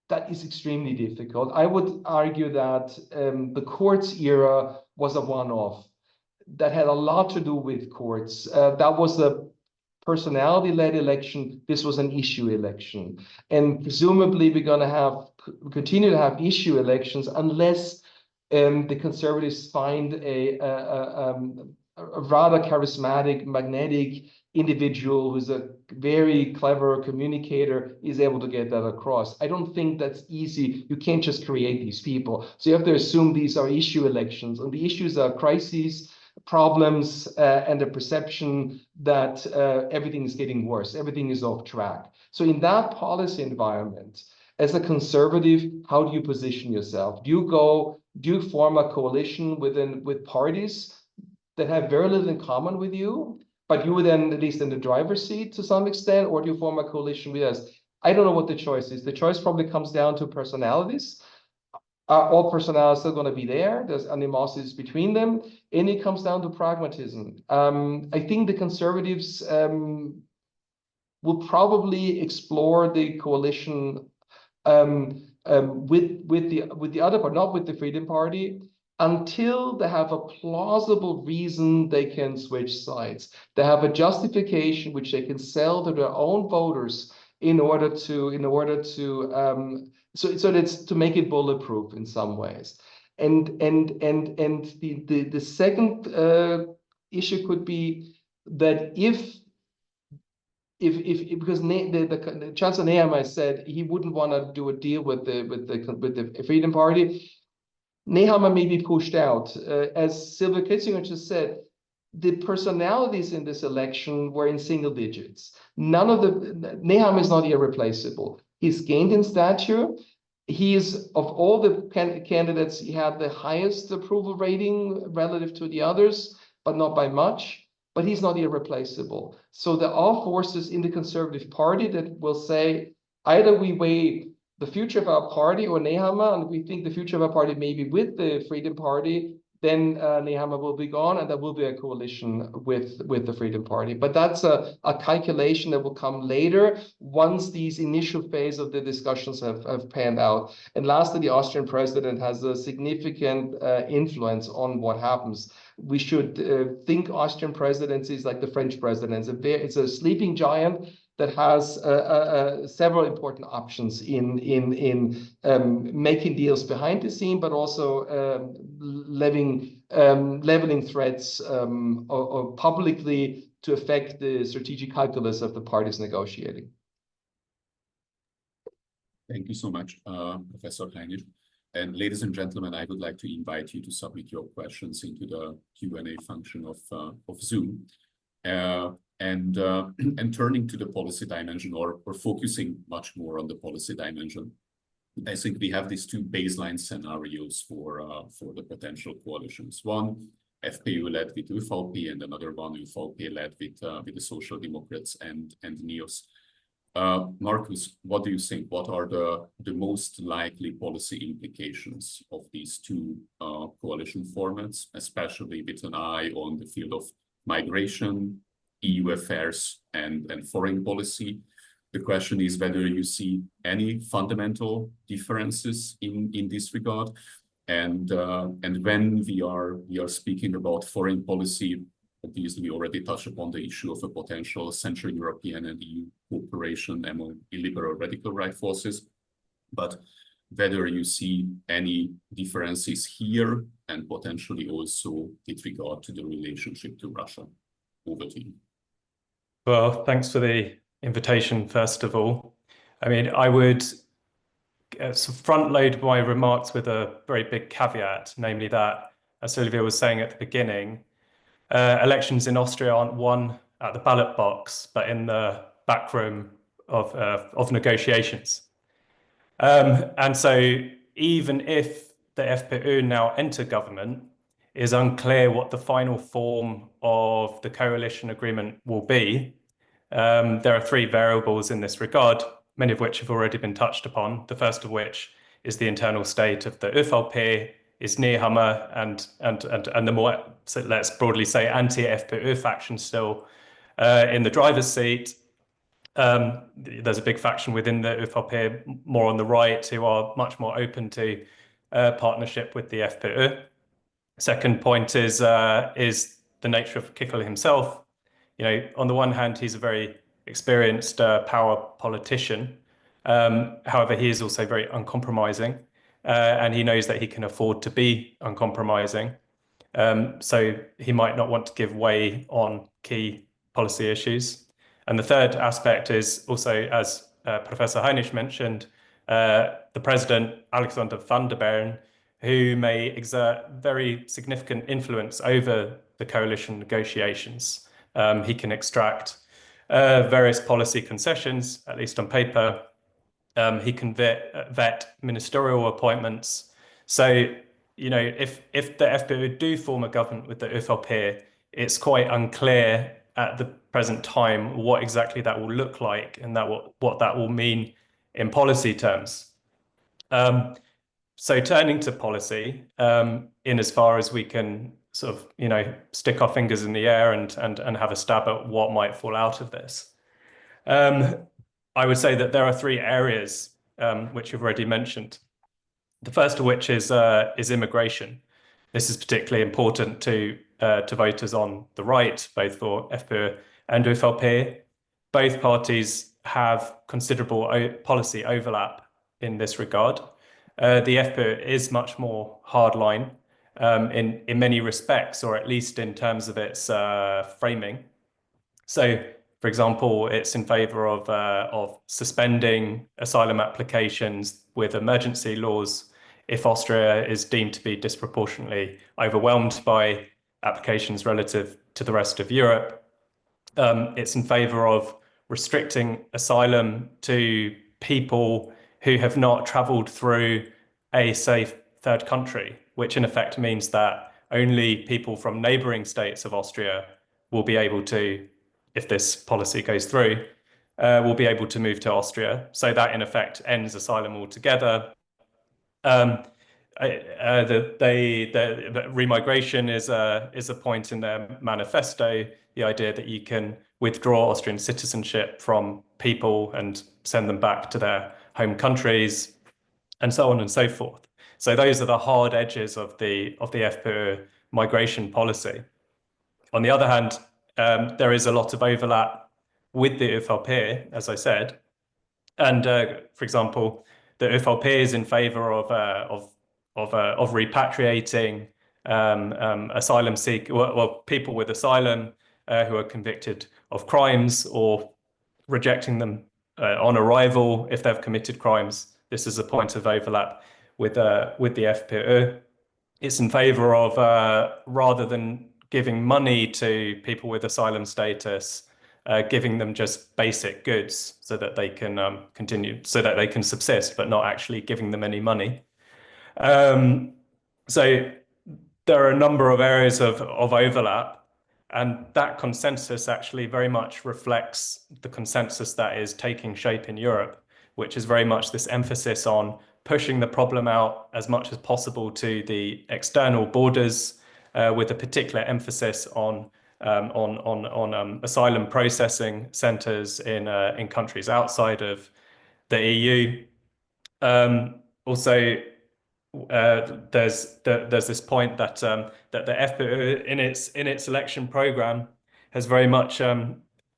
S3: that is extremely difficult. I would argue that the Kurz era was a one-off. That had a lot to do with Kurz. That was a personality-led election. This was an issue election. And presumably we're going to continue to have issue elections unless the conservatives find a rather charismatic, magnetic individual who's a very clever communicator is able to get that across. I don't think that's easy. You can't just create these people. So you have to assume these are issue elections, and the issues are crises, problems, and the perception that everything is getting worse, everything is off track. So in that policy environment, as a conservative, how do you position yourself? Do you form a coalition with parties that have very little in common with you, but you were then at least in the driver's seat to some extent, or do you form a coalition with us? I don't know what the choice is. The choice probably comes down to personalities. Are all personalities still going to be there? There's animosities between them, and it comes down to pragmatism. I think the conservatives will probably explore the coalition with the other part, not with the Freedom Party, until they have a plausible reason they can switch sides. They have a justification which they can sell to their own voters in order to so that's to make it bulletproof in some ways. And the second issue could be that if because the Chancellor Nehammer said he wouldn't want to do a deal with the Freedom Party, Nehammer may be pushed out. As Silvia Kitzinger just said, the personalities in this election were in single digits. Nehammer is not irreplaceable. He's gained in stature. He is, of all the candidates, he had the highest approval rating relative to the others, but not by much. But he's not irreplaceable. So there are forces in the Conservative Party that will say, either we weigh the future of our party or Nehammer, and we think the future of our party may be with the Freedom Party, then Nehammer will be gone, and there will be a coalition with the Freedom Party. But that's a calculation that will come later, once these initial phase of the discussions have panned out. And lastly, the Austrian president has a significant influence on what happens. We should think Austrian presidency is like the French presidency. It's a sleeping giant that has several important options in making deals behind the scene, but also leveling threats or publicly to affect the strategic calculus of the parties negotiating.
S1: Thank you so much, Professor Heinrich. And ladies and gentlemen, I would like to invite you to submit your questions into the Q&A function of Zoom. And turning to the policy dimension, or focusing much more on the policy dimension, I think we have these two baseline scenarios for the potential coalitions. One, FPÖ-led with ÖVP, and another one, ÖVP-led with the Social Democrats and NEOS. Markus, what do you think? What are the most likely policy implications of these two coalition formats, especially with an eye on the field of migration, EU affairs, and foreign policy? The question is whether you see any fundamental differences in this regard, and when we are speaking about foreign policy, obviously we already touched upon the issue of a potential Central European and EU cooperation among illiberal radical right forces, but whether you see any differences here and potentially also with regard to the relationship to Russia. Over to you.
S4: Well, thanks for the invitation, first of all. I mean, I would front load my remarks with a very big caveat, namely that, as Silvia was saying at the beginning, elections in Austria aren't won at the ballot box, but in the back room of negotiations. And so even if the FPÖ now enter government, it is unclear what the final form of the coalition agreement will be. There are three variables in this regard, many of which have already been touched upon. The first of which is the internal state of the ÖVP, is Nehammer and the more, so let's broadly say, anti-FPÖ faction still in the driver's seat. There's a big faction within the ÖVP, more on the right, who are much more open to partnership with the FPÖ. Second point is the nature of Kickl himself. You know, on the one hand, he's a very experienced power politician. However, he is also very uncompromising, and he knows that he can afford to be uncompromising. So he might not want to give way on key policy issues. And the third aspect is also, as Professor Heinisch mentioned, the president, Alexander van der Bellen, who may exert very significant influence over the coalition negotiations. He can extract various policy concessions, at least on paper. He can vet ministerial appointments. So, you know, if the FPÖ do form a government with the ÖVP, it's quite unclear at the present time what exactly that will look like and what that will mean in policy terms. So turning to policy, in as far as we can sort of, you know, stick our fingers in the air and have a stab at what might fall out of this. I would say that there are three areas which you've already mentioned. The first of which is immigration. This is particularly important to voters on the right, both for FPÖ and ÖVP. Both parties have considerable policy overlap in this regard. The FPÖ is much more hardline in many respects, or at least in terms of its framing. So, for example, it's in favor of suspending asylum applications with emergency laws if Austria is deemed to be disproportionately overwhelmed by applications relative to the rest of Europe. It's in favor of restricting asylum to people who have not traveled through a safe third country, which in effect means that only people from neighboring states of Austria will be able to, if this policy goes through, will be able to move to Austria. So that in effect ends asylum altogether. The remigration is a point in their manifesto, the idea that you can withdraw Austrian citizenship from people and send them back to their home countries, and so on and so forth. So those are the hard edges of the FPÖ migration policy. On the other hand, there is a lot of overlap with the ÖVP, as I said, and for example, the ÖVP is in favor of repatriating asylum seekers, well, people with asylum who are convicted of crimes, or rejecting them on arrival if they've committed crimes. This is a point of overlap with the FPÖ. It's in favor of rather than giving money to people with asylum status, giving them just basic goods so that they can so that they can subsist, but not actually giving them any money. So there are a number of areas of overlap, and that consensus actually very much reflects the consensus that is taking shape in Europe, which is very much this emphasis on pushing the problem out as much as possible to the external borders, with a particular emphasis on asylum processing centres in countries outside of the EU. Also, there's this point that that the FPÖ in its election programme has very much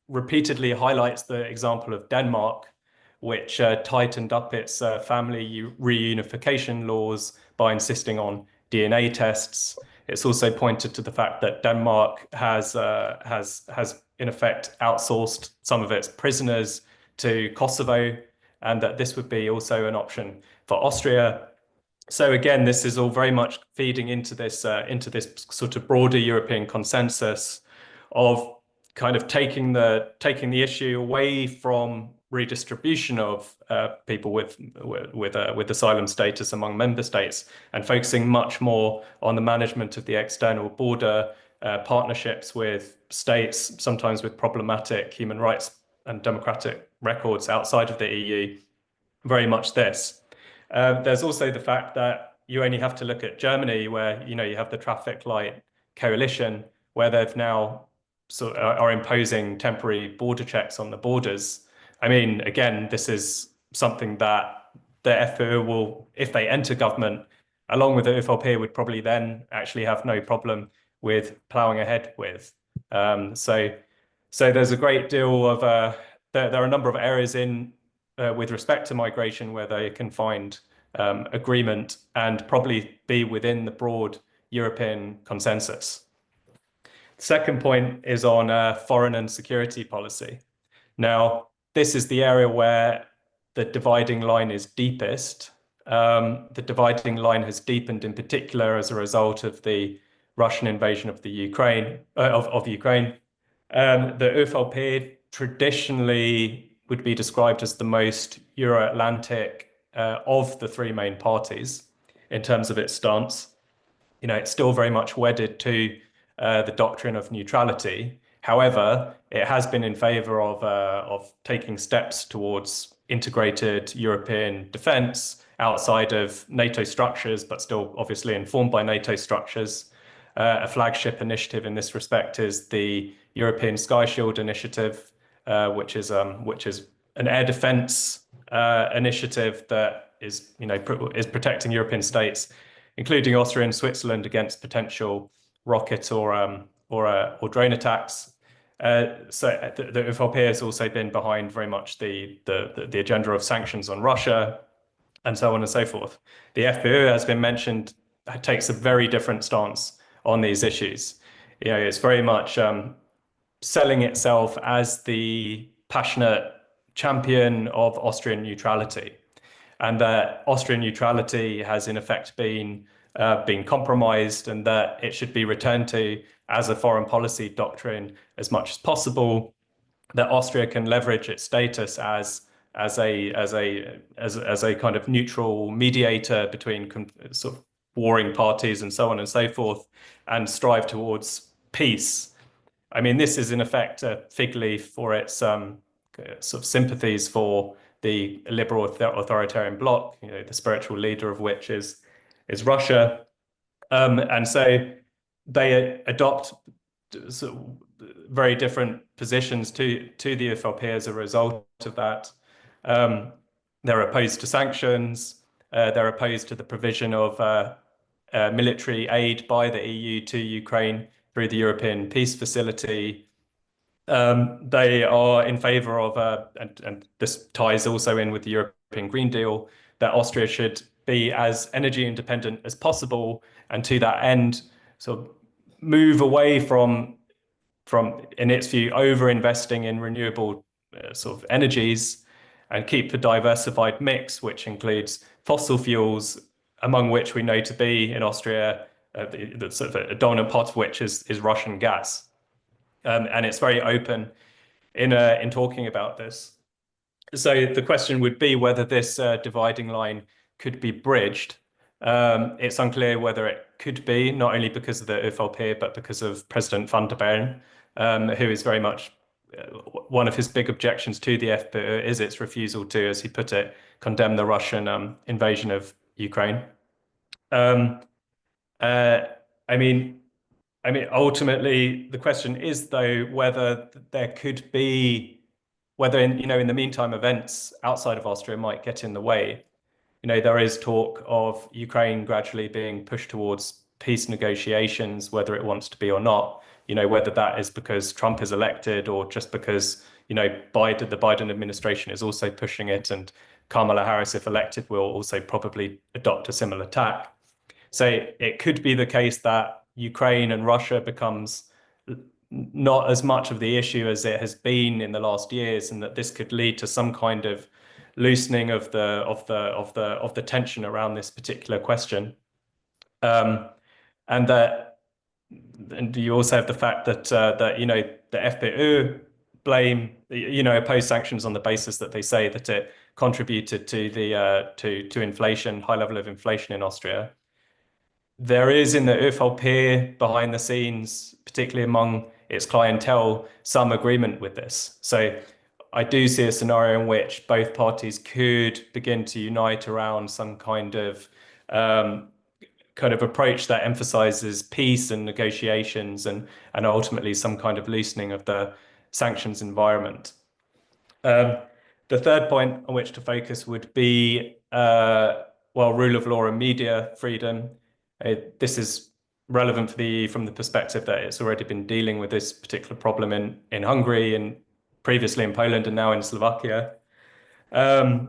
S4: repeatedly highlights the example of Denmark, which tightened up its family reunification laws by insisting on DNA tests. It's also pointed to the fact that Denmark has in effect outsourced some of its prisoners to Kosovo, and that this would be also an option for Austria. So again, this is all very much feeding into this sort of broader European consensus of kind of taking the issue away from redistribution of people with asylum status among member states and focusing much more on the management of the external border, partnerships with states, sometimes with problematic human rights and democratic records outside of the EU. Very much this. There's also the fact that you only have to look at Germany, where you have the traffic light coalition, where they've now are imposing temporary border checks on the borders. I mean, again, this is something that the FPÖ will, if they enter government, along with the ÖVP, would probably then actually have no problem with ploughing ahead with. So there's a great deal of there are a number of areas with respect to migration where they can find agreement and probably be within the broad European consensus. The second point is on foreign and security policy. Now, this is the area where the dividing line is deepest. The dividing line has deepened in particular as a result of the Russian invasion of the Ukraine. The ÖVP traditionally would be described as the most Euro-Atlantic of the three main parties in terms of its stance. It's still very much wedded to the doctrine of neutrality. However, it has been in favor of taking steps towards integrated European defense outside of NATO structures, but still obviously informed by NATO structures. A flagship initiative in this respect is the European Sky Shield initiative, which is an air defense initiative that is protecting European states, including Austria and Switzerland, against potential rocket or drone attacks. So the ÖVP has also been behind very much the agenda of sanctions on Russia, and so on and so forth. The FPÖ has been mentioned, takes a very different stance on these issues. It's very much selling itself as the passionate champion of Austrian neutrality, and that Austrian neutrality has in effect been compromised, and that it should be returned to as a foreign policy doctrine as much as possible. That Austria can leverage its status as a kind of neutral mediator between sort of warring parties and so on and so forth, and strive towards peace. I mean, this is in effect a fig leaf for its sort of sympathies for the liberal authoritarian bloc, the spiritual leader of which is Russia. And so they adopt sort of very different positions to the ÖVP as a result of that. They're opposed to sanctions. They're opposed to the provision of military aid by the EU to Ukraine through the European Peace Facility. They are in favor of, and this ties also in with the European Green Deal, that Austria should be as energy independent as possible, and to that end, sort of move away from in its view, over-investing in renewable sort of energies, and keep a diversified mix, which includes fossil fuels, among which we know to be in Austria, the sort of a dominant part of which is Russian gas. And it's very open in talking about this. So the question would be whether this dividing line could be bridged. It's unclear whether it could be, not only because of the ÖVP, but because of President van der Bellen, who is very much one of his big objections to the FPÖ is its refusal to, as he put it, condemn the Russian invasion of Ukraine. I mean, ultimately, the question is, though, whether there could be, whether in the meantime, events outside of Austria might get in the way. There is talk of Ukraine gradually being pushed towards peace negotiations, whether it wants to be or not. Whether that is because Trump is elected or just because the Biden administration is also pushing it, and Kamala Harris, if elected, will also probably adopt a similar tack. So it could be the case that Ukraine and Russia becomes not as much of the issue as it has been in the last years, and that this could lead to some kind of loosening of the tension around this particular question. And you also have the fact that the FPÖ blame, oppose sanctions on the basis that they say that it contributed to the to inflation, high level of inflation in Austria. There is in the ÖVP behind the scenes, particularly among its clientele, some agreement with this. So I do see a scenario in which both parties could begin to unite around some kind of approach that emphasizes peace and negotiations and ultimately some kind of loosening of the sanctions environment. The third point on which to focus would be, rule of law and media freedom. This is relevant from the perspective that it's already been dealing with this particular problem in Hungary and previously in Poland and now in Slovakia. I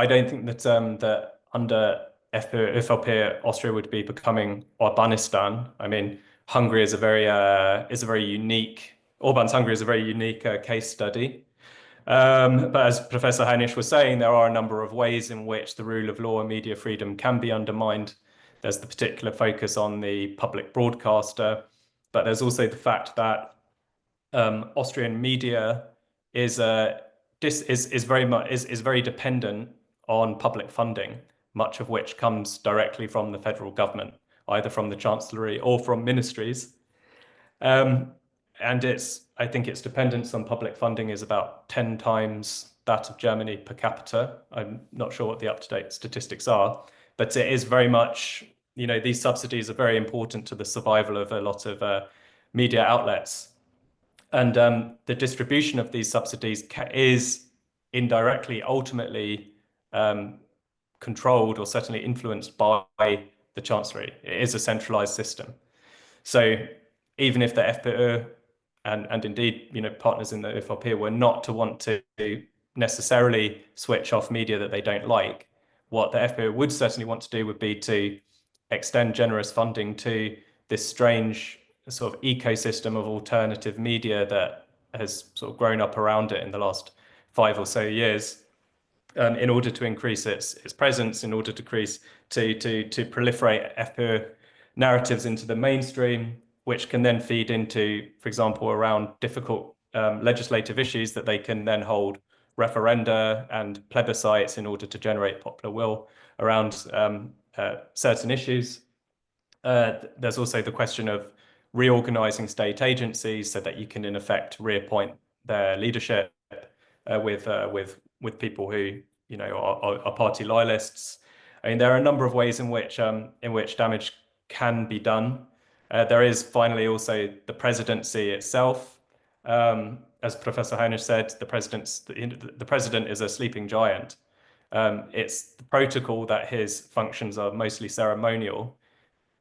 S4: don't think that that under ÖVP, Austria would be becoming Orbanistan. I mean, Hungary is a very unique. Orban's Hungary is a very unique case study. But as Professor Heinisch was saying, there are a number of ways in which the rule of law and media freedom can be undermined. There's the particular focus on the public broadcaster, but there's also the fact that Austrian media is very dependent on public funding, much of which comes directly from the federal government, either from the chancellery or from ministries. And I think its dependence on public funding is about 10 times that of Germany per capita. I'm not sure what the up-to-date statistics are, but it is very much, these subsidies are very important to the survival of a lot of media outlets. And the distribution of these subsidies is indirectly, ultimately controlled or certainly influenced by the chancellery. It is a centralized system. So even if the FPÖ and indeed, partners in the ÖVP were not to want to necessarily switch off media that they don't like, what the FPÖ would certainly want to do would be to extend generous funding to this strange sort of ecosystem of alternative media that has sort of grown up around it in the last 5 or so years, in order to increase its presence, in order to proliferate FPÖ narratives into the mainstream, which can then feed into, for example, around difficult legislative issues that they can then hold referenda and plebiscites in order to generate popular will around certain issues. There's also the question of reorganizing state agencies so that you can, in effect, reappoint their leadership with people who are party loyalists. I mean, there are a number of ways in which damage can be done. There is finally also the presidency itself. As Professor Heinisch said, the president is a sleeping giant. It's the protocol that his functions are mostly ceremonial,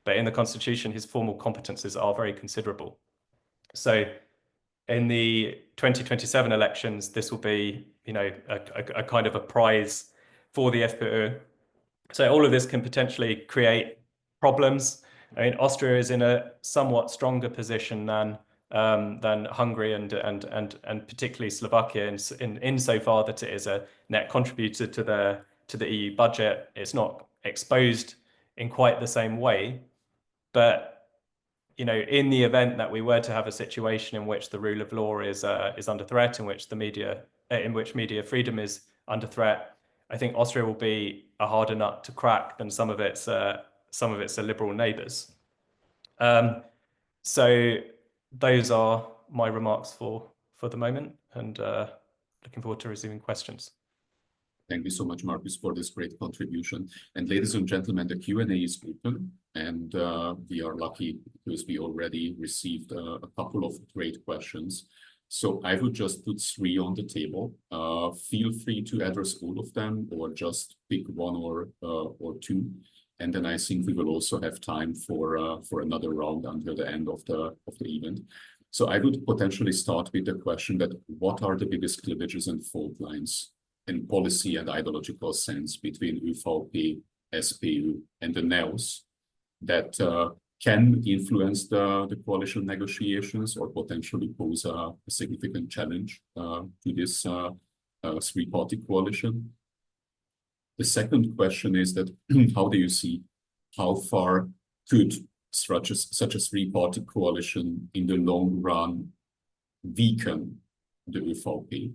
S4: but in the constitution, his formal competences are very considerable. So in the 2027 elections, this will be, a kind of a prize for the FPÖ. So all of this can potentially create problems. I mean, Austria is in a somewhat stronger position than Hungary and particularly Slovakia insofar that it is a net contributor to the EU budget. It's not exposed in quite the same way, but in the event that we were to have a situation in which the rule of law is under threat, in which media freedom is under threat, I think Austria will be a harder nut to crack than some of its liberal neighbours. So those are my remarks for the moment, and looking forward to receiving questions.
S1: Thank you so much, Marcus, for this great contribution. And ladies and gentlemen, the Q&A is open, and we are lucky because we already received a couple of great questions. So I would just put 3 on the table. Feel free to address all of them or just pick 1 or 2. And then I think we will also have time for another round until the end of the event. So I would potentially start with the question that what are the biggest cleavages and fault lines in policy and ideological sense between ÖVP, SPÖ, and the NEOS that can influence the coalition negotiations or potentially pose a significant challenge to this 3-party coalition? The second question is that how do you see how far could such a three-party coalition in the long run weaken the ÖVP,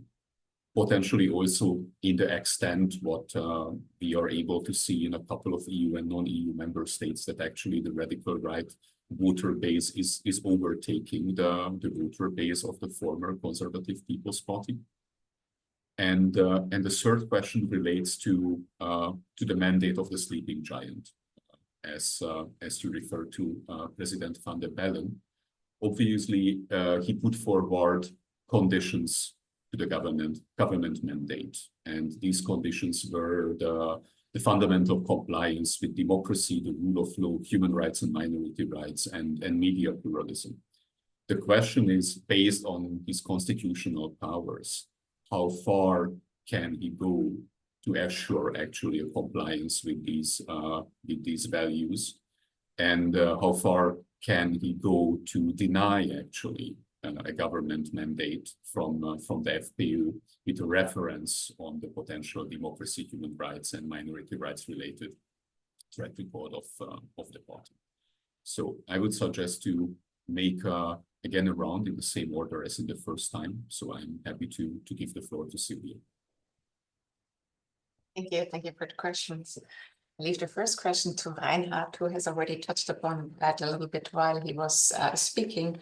S1: potentially also in the extent what we are able to see in a couple of EU and non-EU member states, that actually the radical right voter base is overtaking the voter base of the former Conservative People's Party. And the third question relates to the mandate of the sleeping giant, as you refer to President van der Bellen. Obviously, he put forward conditions to the government mandate, and these conditions were the fundamental compliance with democracy, the rule of law, human rights and minority rights, and media pluralism. The question is, based on his constitutional powers, how far can he go to assure actually a compliance with these values, and how far can he go to deny actually a government mandate from the FPÖ with a reference on the potential democracy, human rights, and minority rights related track record of the party. So I would suggest to make again a round in the same order as in the first time. So I'm happy to give the floor to Sylvia.
S2: Thank you for the questions. I'll leave the first question to Reinhard, who has already touched upon that a little bit while he was speaking,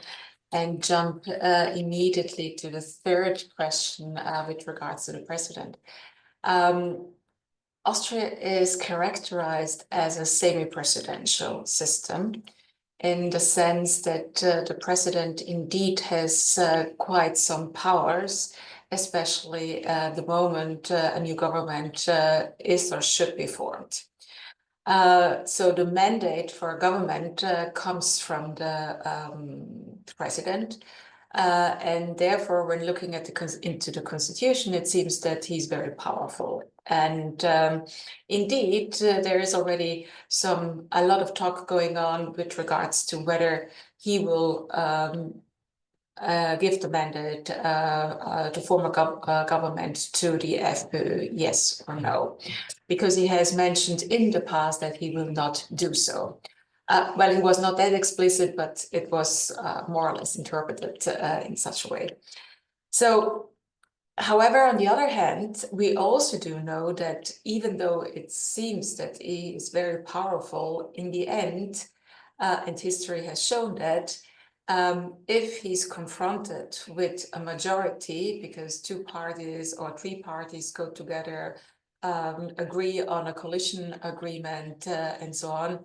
S2: and jump immediately to the third question with regards to the president. Austria is characterized as a semi-presidential system, in the sense that the president indeed has quite some powers, especially the moment a new government is or should be formed. So the mandate for a government comes from the president, and therefore, when looking at into the constitution, it seems that he's very powerful. And indeed, there is already a lot of talk going on with regards to whether he will give the mandate to form a government to the FPÖ, yes or no, because he has mentioned in the past that he will not do so. Well, it was not that explicit, but it was more or less interpreted in such a way. So, however, on the other hand, we also do know that even though it seems that he is very powerful, in the end, and history has shown that, if he's confronted with a majority, because two parties or three parties go together, agree on a coalition agreement, and so on,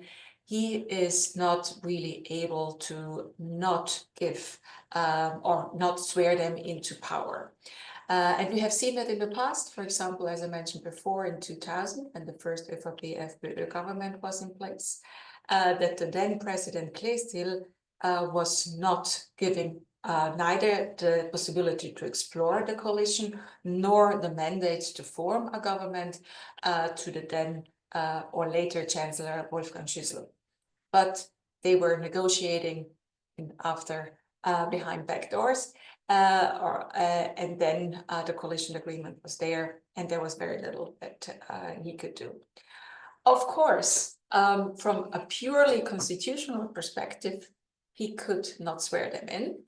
S2: he is not really able to not give or not swear them into power. And we have seen that in the past, for example, as I mentioned before, in 2000, when the first ÖVP-FPÖ government was in place, that the then President Kleestil was not giving neither the possibility to explore the coalition nor the mandate to form a government to the then or later Chancellor Wolfgang Schüssel. But they were negotiating after behind back doors, and then the coalition agreement was there, and there was very little that he could do. Of course, from a purely constitutional perspective, he could not swear them in,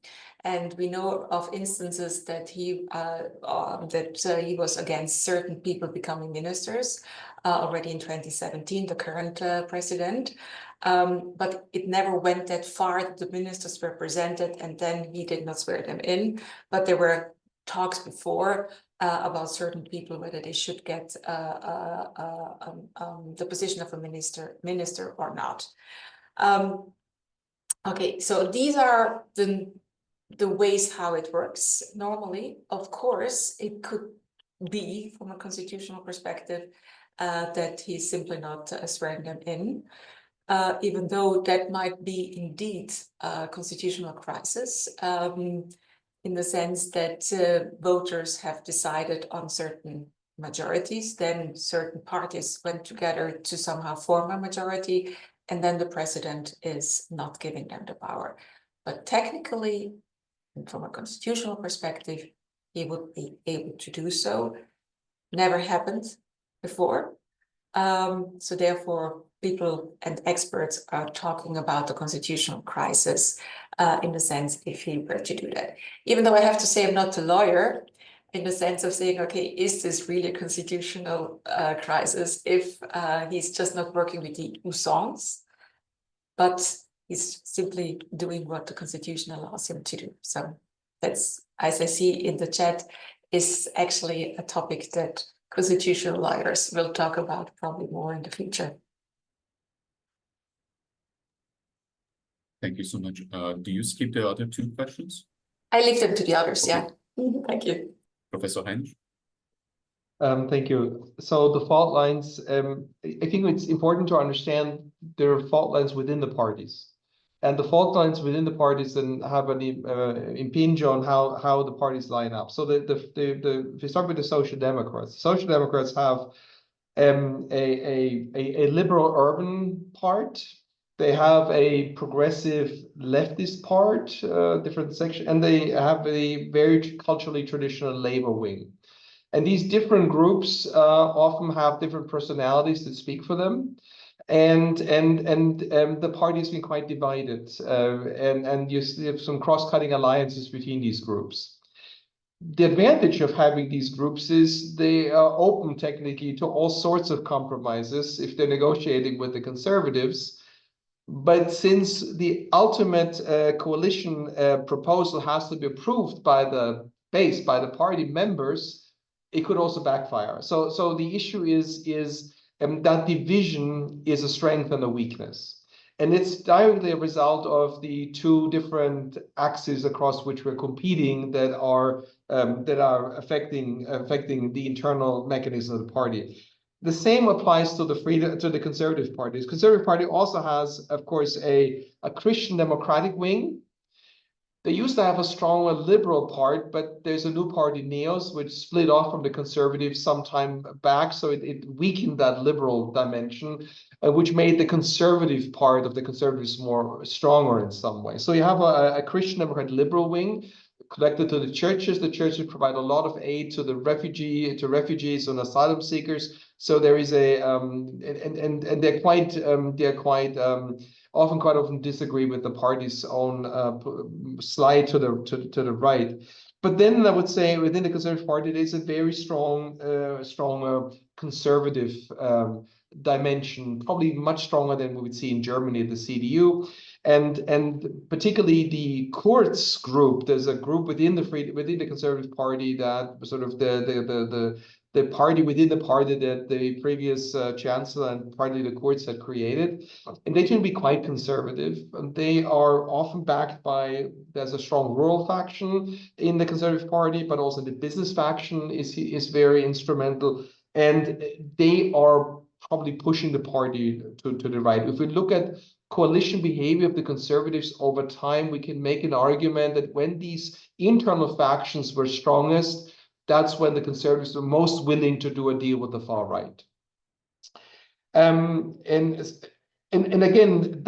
S2: and we know of instances that he was against certain people becoming ministers already in 2017, the current president. But it never went that far. The ministers were presented and then he did not swear them in. But there were talks before about certain people, whether they should get the position of a minister or not. Okay, so these are the ways how it works normally. Of course, it could be from a constitutional perspective that he's simply not swearing them in. Even though that might be indeed a constitutional crisis, in the sense that voters have decided on certain majorities, then certain parties went together to somehow form a majority, and then the president is not giving them the power. But technically, and from a constitutional perspective, he would be able to do so. Never happened before. So therefore, people and experts are talking about the constitutional crisis in the sense if he were to do that. Even though I have to say I'm not a lawyer, in the sense of saying, okay, is this really a constitutional crisis if he's just not working with the usance, but he's simply doing what the Constitution allows him to do. So that's, as I see in the chat, is actually a topic that constitutional lawyers will talk about probably more in the future.
S1: Thank you so much. Do you skip the other two questions?
S2: I leave them to the others,
S1: Okay.
S2: yeah. Thank you.
S1: Professor Heinz?
S3: Thank you. So the fault lines, I think it's important to understand there are fault lines within the parties. And the fault lines within the parties then have an impinge on how the parties line up. So if we start with the Social Democrats, Social Democrats have a liberal urban part. They have a progressive leftist part, different section, and they have a very culturally traditional labor wing. And these different groups often have different personalities that speak for them. And the party has been quite divided, and you have some cross-cutting alliances between these groups. The advantage of having these groups is they are open technically to all sorts of compromises if they're negotiating with the conservatives. But since the ultimate coalition proposal has to be approved by the base, by the party members, it could also backfire. So the issue is that division is a strength and a weakness. And it's directly a result of the two different axes across which we're competing that are affecting the internal mechanism of the party. The same applies to the Conservative Party. The Conservative Party also has, of course, a Christian democratic wing. They used to have a stronger liberal part, but there's a new party, NEOS, which split off from the Conservatives some time back. So it weakened that liberal dimension, which made the conservative part of the Conservatives more stronger in some way. So you have a Christian democrat liberal wing connected to the churches. The churches provide a lot of aid to the refugees and asylum seekers. So there is a and they're quite often disagree with the party's own slide to the right. But then I would say within the Conservative Party, there's a very strong conservative dimension, probably much stronger than we would see in Germany, the CDU. And particularly the Kurz group, there's a group within the Conservative Party that sort of the party within the party that the previous chancellor and partly the Kurz had created, and they tend to be quite conservative. And they are often backed by, there's a strong rural faction in the Conservative Party, but also the business faction is very instrumental, and they are probably pushing the party to the right. If we look at coalition behavior of the Conservatives over time, we can make an argument that when these internal factions were strongest, that's when the Conservatives were most willing to do a deal with the far right. And again,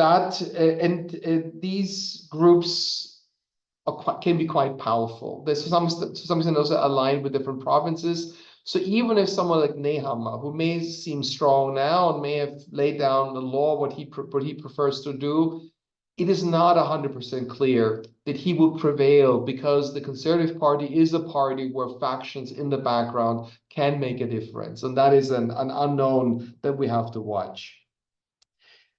S3: these groups can be quite powerful. There's some extent also aligned with different provinces. So even if someone like Nehammer, who may seem strong now and may have laid down the law, what he prefers to do, it is not 100% clear that he will prevail, because the Conservative Party is a party where factions in the background can make a difference. And that is an unknown that we have to watch.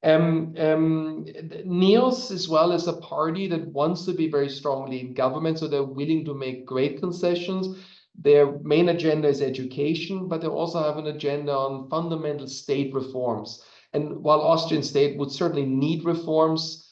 S3: NEOS as well is a party that wants to be very strongly in government, so they're willing to make great concessions. Their main agenda is education, but they also have an agenda on fundamental state reforms. And while Austrian state would certainly need reforms,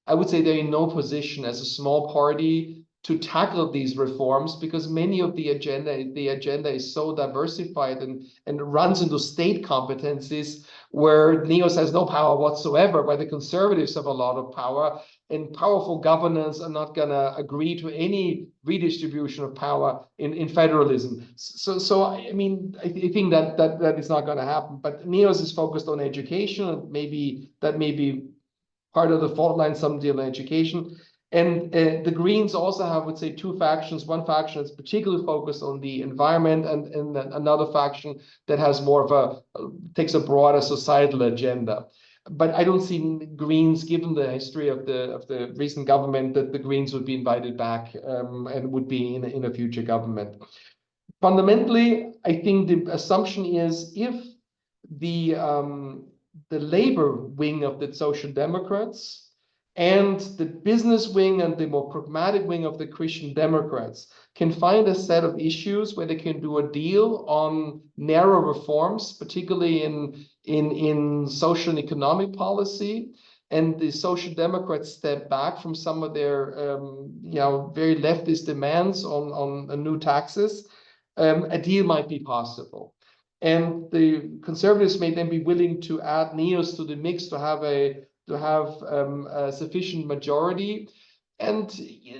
S3: I would say they're in no position as a small party to tackle these reforms, because many of the agenda is so diversified and runs into state competencies where NEOS has no power whatsoever, where the Conservatives have a lot of power, and powerful governments are not going to agree to any redistribution of power in federalism. So I mean, I think that is not going to happen. But NEOS is focused on education, and maybe that may be part of the fault line, some deal in education. And the Greens also have, I would say, two factions. One faction is particularly focused on the environment, and another faction that has more of takes a broader societal agenda. But I don't see Greens, given the history of the recent government, that the Greens would be invited back and would be in a future government. Fundamentally, I think the assumption is if the labor wing of the Social Democrats and the business wing and the more pragmatic wing of the Christian Democrats can find a set of issues where they can do a deal on narrow reforms, particularly in social and economic policy, and the Social Democrats step back from some of their very leftist demands on new taxes, a deal might be possible. And the Conservatives may then be willing to add Neos to the mix to have a sufficient majority. And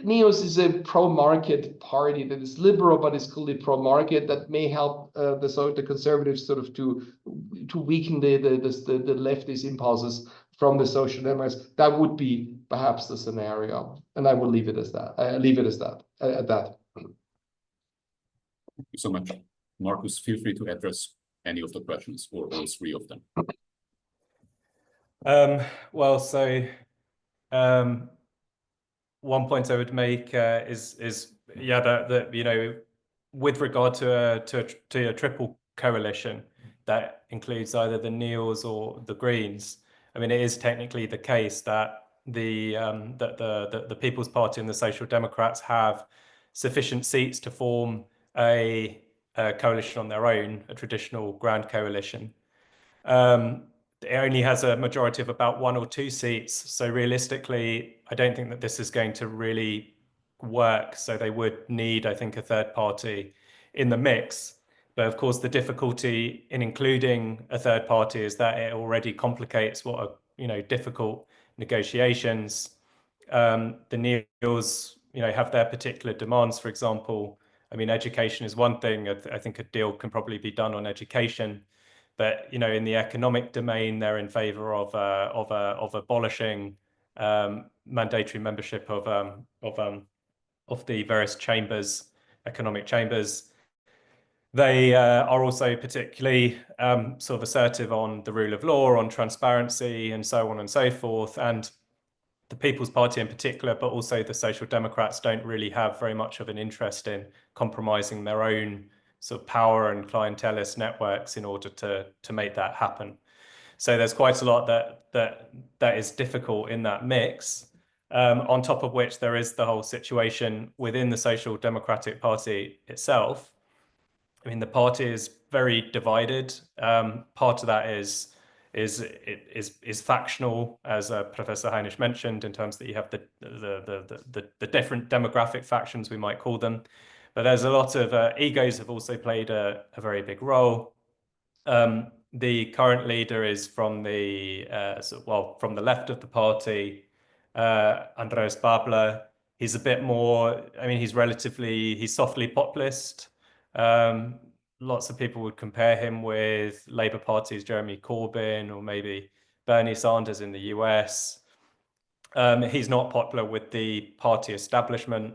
S3: Neos is a pro-market party that is liberal, but is clearly pro-market. That may help the Conservatives sort of to weaken the leftist impulses from the Social Democrats. That would be perhaps the scenario, and I will leave it as that. At that.
S1: Thank you so much. Markus, feel free to address any of the questions or all three of them.
S4: Well, so one point I would make is that with regard to a triple coalition that includes either the Neos or the Greens, I mean, it is technically the case that the People's Party and the Social Democrats have sufficient seats to form a coalition on their own, a traditional grand coalition. It only has a majority of about 1 or 2 seats. So realistically, I don't think that this is going to really work. So they would need, I think, a third party in the mix. But of course, the difficulty in including a third party is that it already complicates what are, difficult negotiations. The Neos, have their particular demands. For example, I mean, education is one thing. I think a deal can probably be done on education. But in the economic domain, they're in favor of abolishing mandatory membership of the various chambers, economic chambers. They are also particularly sort of assertive on the rule of law, on transparency, and so on and so forth. And the People's Party in particular, but also the Social Democrats, don't really have very much of an interest in compromising their own sort of power and clientelist networks in order to make that happen. So there's quite a lot that is difficult in that mix. On top of which, there is the whole situation within the Social Democratic Party itself. I mean, the party is very divided. Part of that is factional, as Professor Heinisch mentioned, in terms that you have the different demographic factions, we might call them. But there's a lot of egos have also played a very big role. The current leader is from the from the left of the party, Andreas Babler. He's a bit more, I mean, he's softly populist. Lots of people would compare him with Labour Party's Jeremy Corbyn or maybe Bernie Sanders in the US. He's not popular with the party establishment.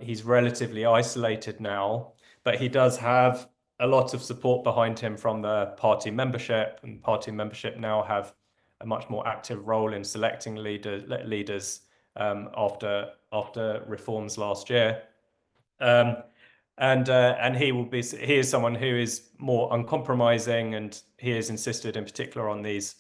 S4: He's relatively isolated now, but he does have a lot of support behind him from the party membership, and party membership now have a much more active role in selecting leaders after reforms last year. And he is someone who is more uncompromising, and he is insisted in particular on these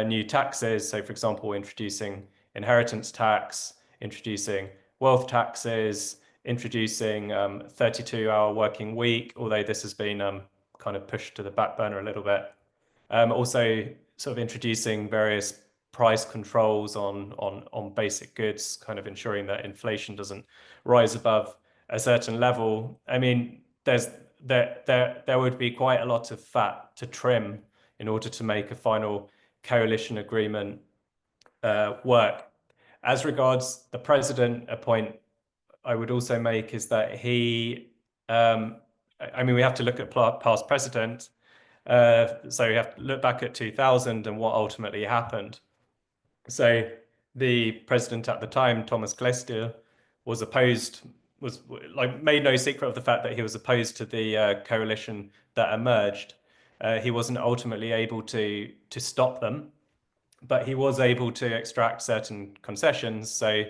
S4: new taxes. So, for example, introducing inheritance tax, introducing wealth taxes, introducing 32-hour working week, although this has been kind of pushed to the back burner a little bit. Also sort of introducing various price controls on basic goods, kind of ensuring that inflation doesn't rise above a certain level. I mean, there would be quite a lot of fat to trim in order to make a final coalition agreement work. As regards the president, a point I would also make is that he, I mean, we have to look at past precedent. So we have to look back at 2000 and what ultimately happened. So the president at the time, Thomas Klestil, was made no secret of the fact that he was opposed to the coalition that emerged. He wasn't ultimately able to stop them, but he was able to extract certain concessions. So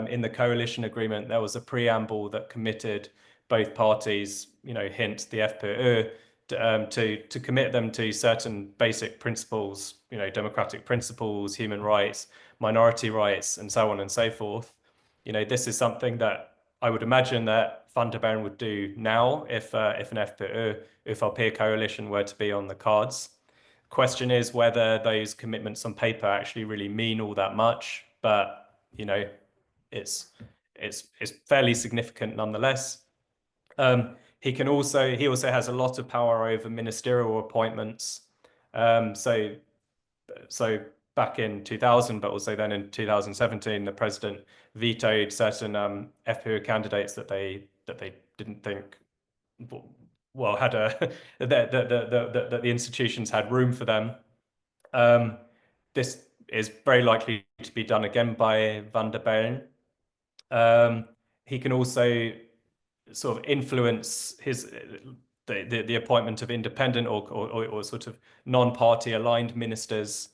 S4: in the coalition agreement, there was a preamble that committed both parties, hint the FPÖ, to commit them to certain basic principles, democratic principles, human rights, minority rights, and so on and so forth. This is something that I would imagine that Van der Bellen would do now if an FPÖ-ÖVP coalition were to be on the cards. Question is whether those commitments on paper actually really mean all that much, but it's fairly significant nonetheless. He also has a lot of power over ministerial appointments. So back in 2000, but also then in 2017, the president vetoed certain FPÖ candidates that they didn't think had that the institutions had room for them. This is very likely to be done again by Van der Bellen. He can also sort of influence the appointment of independent or sort of non-party aligned ministers,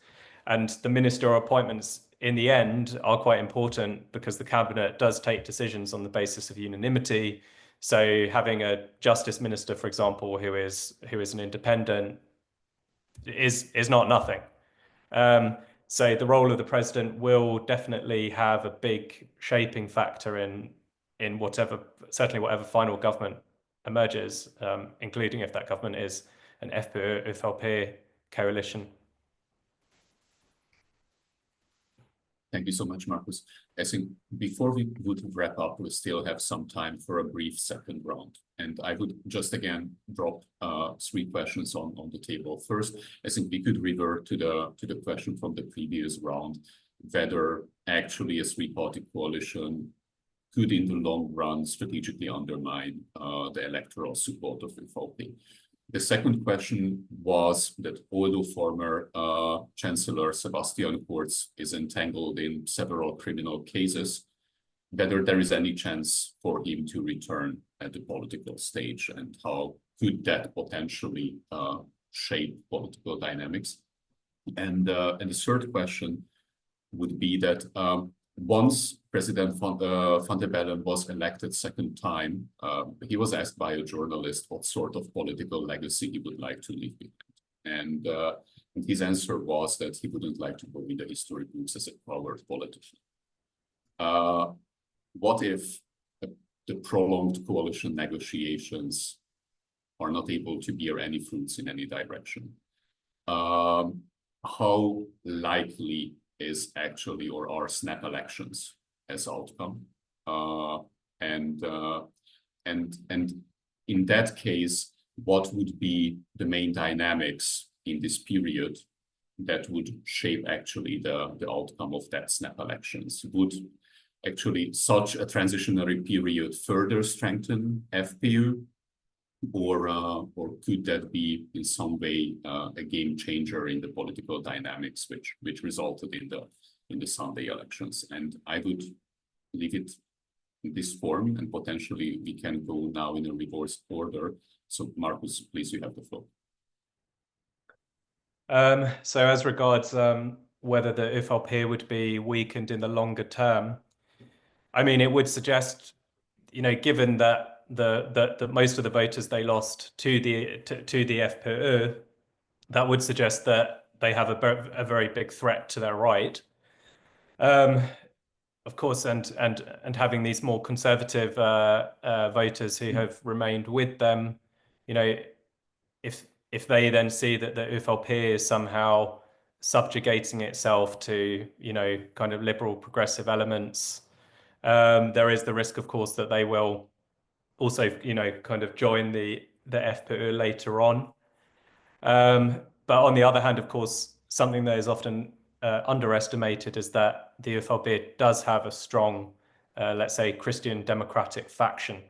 S4: and the ministerial appointments in the end are quite important because the cabinet does take decisions on the basis of unanimity. So having a justice minister, for example, who is an independent is not nothing. So the role of the president will definitely have a big shaping factor in certainly whatever final government emerges, including if that government is an FPÖ-ÖVP coalition.
S1: Thank you so much, Markus. I think before we would wrap up, we still have some time for a brief second round. And I would just again drop 3 questions on the table. First, I think we could revert to the question from the previous round, whether actually a 3-party coalition could in the long run strategically undermine the electoral support of ÖVP. The second question was that although former Chancellor Sebastian Kurz is entangled in several criminal cases, whether there is any chance for him to return at the political stage, and how could that potentially shape political dynamics. And the third question would be that once President van der Bellen was elected second time, he was asked by a journalist what sort of political legacy he would like to leave behind. And his answer was that he wouldn't like to go in the history books as a coward politician. What if the prolonged coalition negotiations are not able to bear any fruits in any direction? How likely is actually or are snap elections as outcome? And in that case, what would be the main dynamics in this period that would shape actually the outcome of that snap elections? Would actually such a transitionary period further strengthen FPÖ, or could that be in some way a game changer in the political dynamics which resulted in the Sunday elections? And I would leave it in this form, and potentially we can go now in a reversed order. So Markus, please, you have the floor.
S4: So as regards whether the ÖVP would be weakened in the longer term, I mean, it would suggest, given that that most of the voters they lost to the FPÖ, that would suggest that they have a very big threat to their right. Of course, and having these more conservative voters who have remained with them, if they then see that the ÖVP is somehow subjugating itself to kind of liberal progressive elements, there is the risk, of course, that they will also kind of join the FPÖ later on. But on the other hand, of course, something that is often underestimated is that the ÖVP does have a strong, let's say, Christian democratic faction.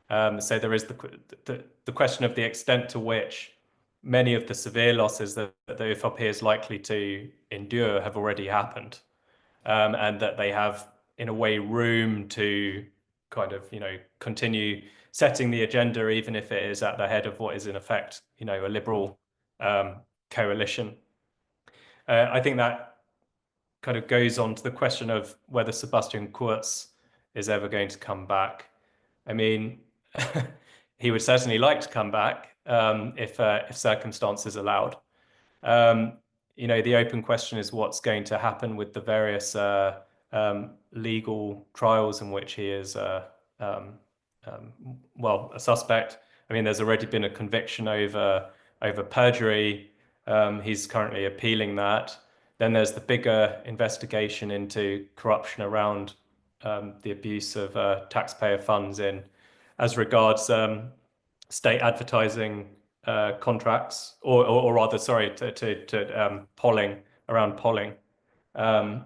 S4: So there is the question of the extent to which many of the severe losses that the ÖVP is likely to endure have already happened. and that they have, in a way, room to kind of, continue setting the agenda, even if it is at the head of what is in effect, a liberal coalition. I think that kind of goes on to the question of whether Sebastian Kurz is ever going to come back. I mean, he would certainly like to come back if circumstances allowed. The open question is what's going to happen with the various legal trials in which he is, well, a suspect. I mean, there's already been a conviction over perjury. He's currently appealing that. Then there's the bigger investigation into corruption around the abuse of taxpayer funds as regards state advertising contracts, or rather, sorry, to polling, around polling, and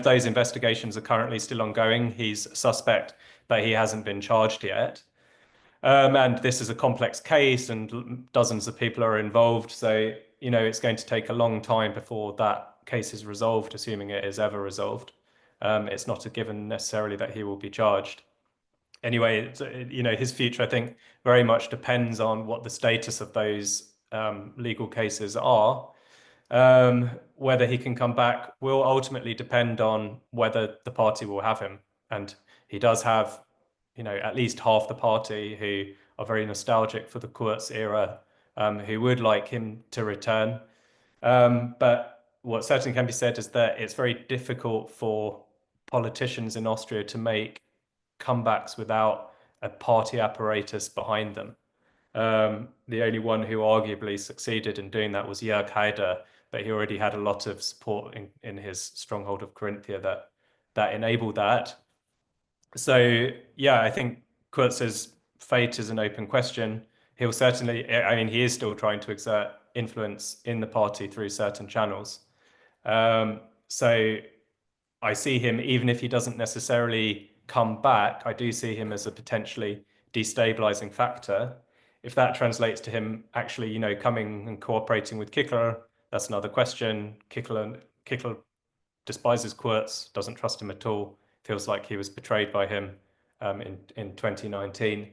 S4: those investigations are currently still ongoing. He's a suspect, but he hasn't been charged yet. And this is a complex case, and dozens of people are involved. So, it's going to take a long time before that case is resolved, assuming it is ever resolved. It's not a given necessarily that he will be charged. Anyway, his future, I think, very much depends on what the status of those legal cases are. Whether he can come back will ultimately depend on whether the party will have him. And he does have, at least half the party who are very nostalgic for the Kurz era, who would like him to return. But what certainly can be said is that it's very difficult for politicians in Austria to make comebacks without a party apparatus behind them. The only one who arguably succeeded in doing that was Jörg Haider, but he already had a lot of support in his stronghold of Carinthia that enabled that. So, yeah, I think Kurz's fate is an open question. He'll certainly, I mean, he is still trying to exert influence in the party through certain channels. So I see him, even if he doesn't necessarily come back, I do see him as a potentially destabilizing factor. If that translates to him actually, coming and cooperating with Kickler, that's another question. Kickler despises Kurz, doesn't trust him at all, feels like he was betrayed by him in 2019.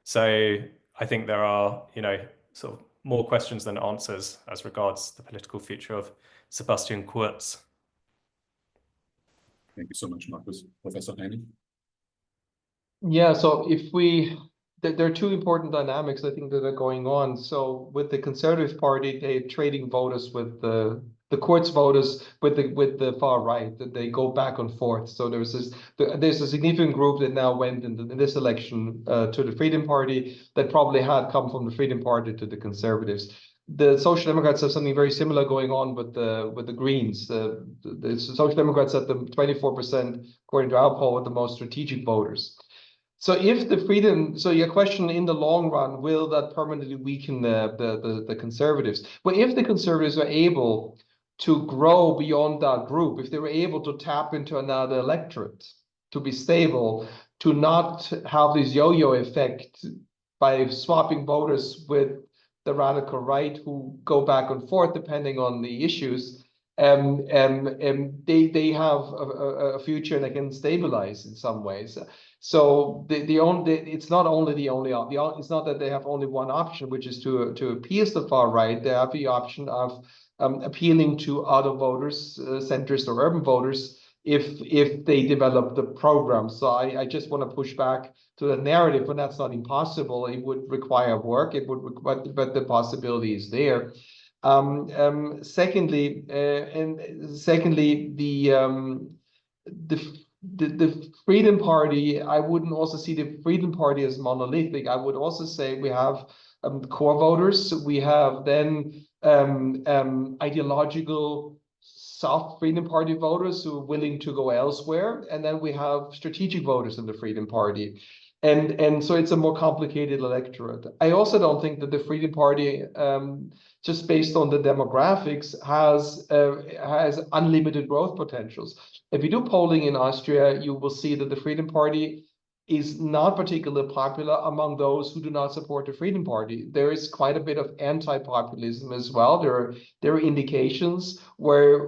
S4: So I think there are, sort of more questions than answers as regards the political future of Sebastian Kurz.
S1: Thank you so much, Markus. Professor Heine?
S3: Yeah, so there are two important dynamics, I think, that are going on. So with the Conservative Party, they're trading voters with the Kurz voters with the far right, that they go back and forth. So there's a significant group that now went in this election to the Freedom Party that probably had come from the Freedom Party to the Conservatives. The Social Democrats have something very similar going on with the Greens. The Social Democrats at the 24%, according to our poll, with the most strategic voters. So your question in the long run, will that permanently weaken the Conservatives? Well, if the Conservatives are able to grow beyond that group, if they were able to tap into another electorate, to be stable, to not have this yo-yo effect by swapping voters with the radical right who go back and forth depending on the issues, they have a future and they can stabilize in some ways. So it's not that they have only one option, which is to appease the far right. They have the option of appealing to other voters, centrist or urban voters, if they develop the program. So I just want to push back to the narrative, and that's not impossible. It would require work. But the possibility is there. Secondly, the Freedom Party, I wouldn't also see the Freedom Party as monolithic. I would also say we have core voters. We have then ideological soft Freedom Party voters who are willing to go elsewhere. And then we have strategic voters in the Freedom Party. And so it's a more complicated electorate. I also don't think that the Freedom Party, just based on the demographics, has unlimited growth potentials. If you do polling in Austria, you will see that the Freedom Party is not particularly popular among those who do not support the Freedom Party. There is quite a bit of anti-populism as well. There are indications where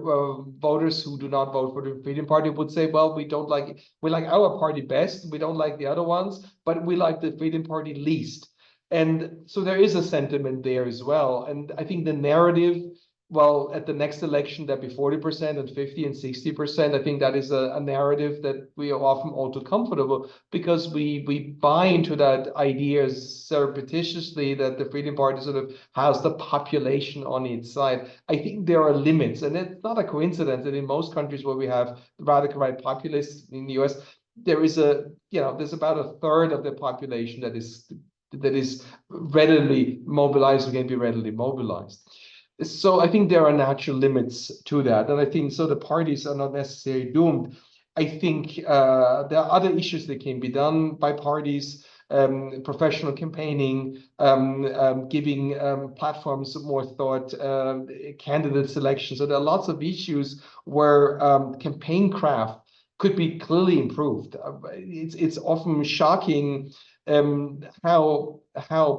S3: voters who do not vote for the Freedom Party would say, well, we like our party best, we don't like the other ones, but we like the Freedom Party least. And so there is a sentiment there as well. And I think the narrative, well, at the next election, that'd be 40% and 50 and 60%. I think that is a narrative that we are often all too comfortable, because we buy into that idea surreptitiously that the Freedom Party sort of has the population on its side. I think there are limits, and it's not a coincidence that in most countries where we have radical right populists, in the US, there's about a third of the population that is readily mobilized or can be readily mobilized. So I think there are natural limits to that. And I think so the parties are not necessarily doomed. I think there are other issues that can be done by parties, professional campaigning, giving platforms more thought, candidate selection. So there are lots of issues where campaign craft could be clearly improved. It's often shocking how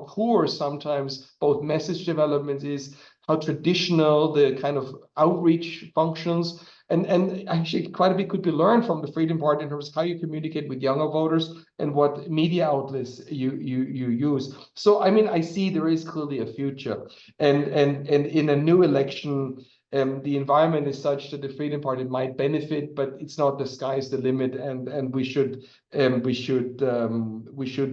S3: poor sometimes both message development is, how traditional the kind of outreach functions, and actually quite a bit could be learned from the Freedom Party in terms of how you communicate with younger voters and what media outlets you use. So I mean, I see there is clearly a future, and in a new election, the environment is such that the Freedom Party might benefit, but it's not the sky's the limit, and we should